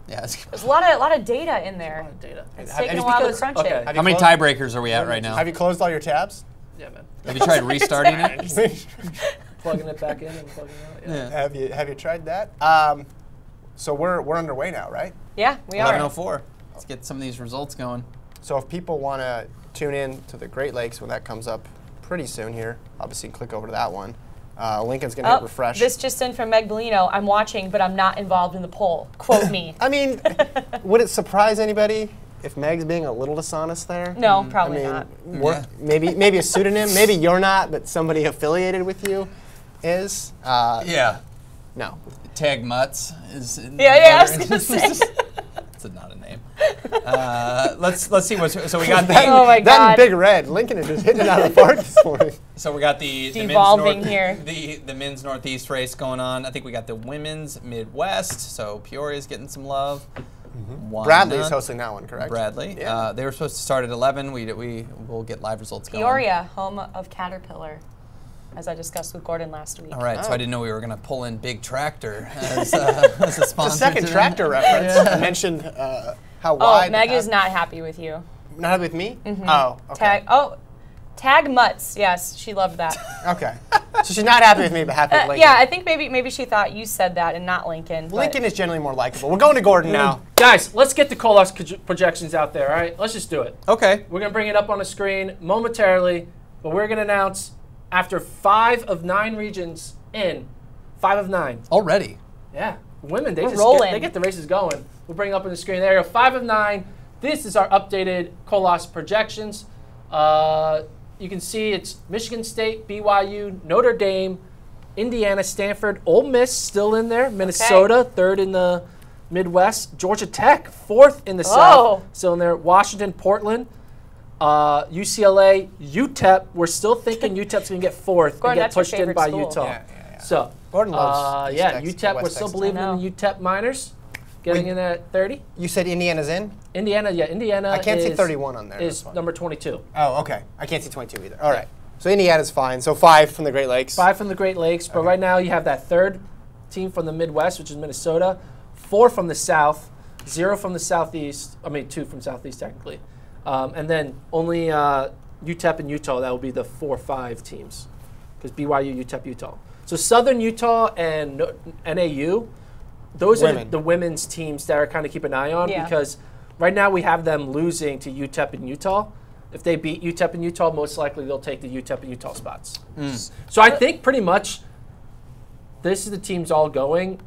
Yeah, there's a lot of data in there. A lot of data. It's taking a while to crunch it. How many tiebreakers are we at right now? Have you closed all your tabs? Yeah, man. Have you tried restarting it? Plugging it back in and plugging it out. Yeah. Have you tried that? So we're underway now, right? Yeah, we are. 11:04. Let's get some of these results going. So if people want to tune in to the Great Lakes when that comes up pretty soon here, obviously click over to that one. Lincoln's going to hit refresh. This just in from Meg Bellino. I'm watching, but I'm not involved in the poll. Quote me. I mean, would it surprise anybody if Meg's being a little dishonest there? No, probably not. Maybe a pseudonym. Maybe you're not, but somebody affiliated with you is. No. Tag Mutz is. I was going to say. It's not a name. Let's see what. So we got the. Oh my God. That and Big Red. Lincoln is just hitting it out of the park this morning. So we got the men's Northeast race going on. I think we got the women's Midwest. So Peoria's getting some love. Bradley's hosting that one, correct? Bradley. Yeah. They were supposed to start at 11. We will get live results going. Peoria, home of Caterpillar, as I discussed with Gordon last week. All right, so I didn't know we were going to pull in Big Tractor as a sponsor. The second tractor reference. I mentioned how wide. Oh, Meg is not happy with you. Not happy with me? Mm-hmm. Oh, okay. Tag Mutz. Yes, she loved that. Okay. So she's not happy with me, but happy with Lincoln. Yeah, I think maybe she thought you said that and not Lincoln. Lincoln is generally more likable. We're going to Gordon now. Guys, let's get the KOLAS projections out there, all right? Let's just do it. Okay. We're going to bring it up on the screen momentarily, but we're going to announce after 5 of 9 regions in, 5 of 9. Already? Yeah. Women, they rolling. get the races going. We'll bring it up on the screen there. 5 of 9. This is our updated KOLAS projections. You can see it's Michigan State, BYU, Notre Dame, Indiana, Stanford, Ole Miss still in there, Minnesota, third in the Midwest, Georgia Tech, fourth in the South, still in there, Washington, Portland, UCLA, UTEP. We're still thinking UTEP's going to get fourth and get pushed in by Utah. Yeah. So, Gordon loves UTEP, we're still believing in the UTEP Miners. Getting in at 30. You said Indiana's in? Indiana. I can't see 31 on there. Is number 22. Oh, okay. I can't see 22 either. All right. So Indiana's fine. So 5 from the Great Lakes. 5 from the Great Lakes. But right now you have that third team from the Midwest, which is Minnesota. 4 from the South. 0 from the Southeast. 2 from Southeast technically. And then only UTEP and Utah. That will be the 4-5 teams. Because BYU, UTEP, Utah. So Southern Utah and NAU. Those are the women's teams that are kind of keep an eye on because right now we have them losing to UTEP and Utah. If they beat UTEP and Utah, most likely they'll take the UTEP and Utah spots. So I think pretty much this is the teams all going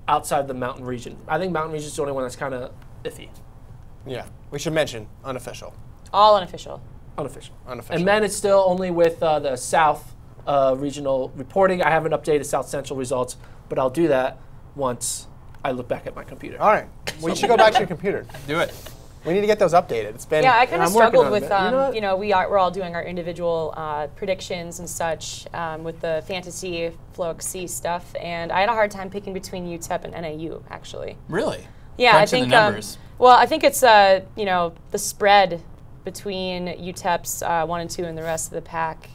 outside the Mountain region. I think Mountain region is the only one that's kind of iffy. Yeah. We should mention unofficial. All unofficial. Unofficial. And then it's still only with the South regional reporting. I haven't updated South Central results, but I'll do that once I look back at my computer. All right. Well, you should go back to your computer. Do it. We need to get those updated. It's been I kind of struggled with we're all doing our individual predictions and such with the fantasy FloXC stuff, and I had a hard time picking between UTEP and NAU actually. Really? Yeah, Crunching I think. the numbers. Well, I think it's the spread between UTEP's 1 and 2 and the rest of the pack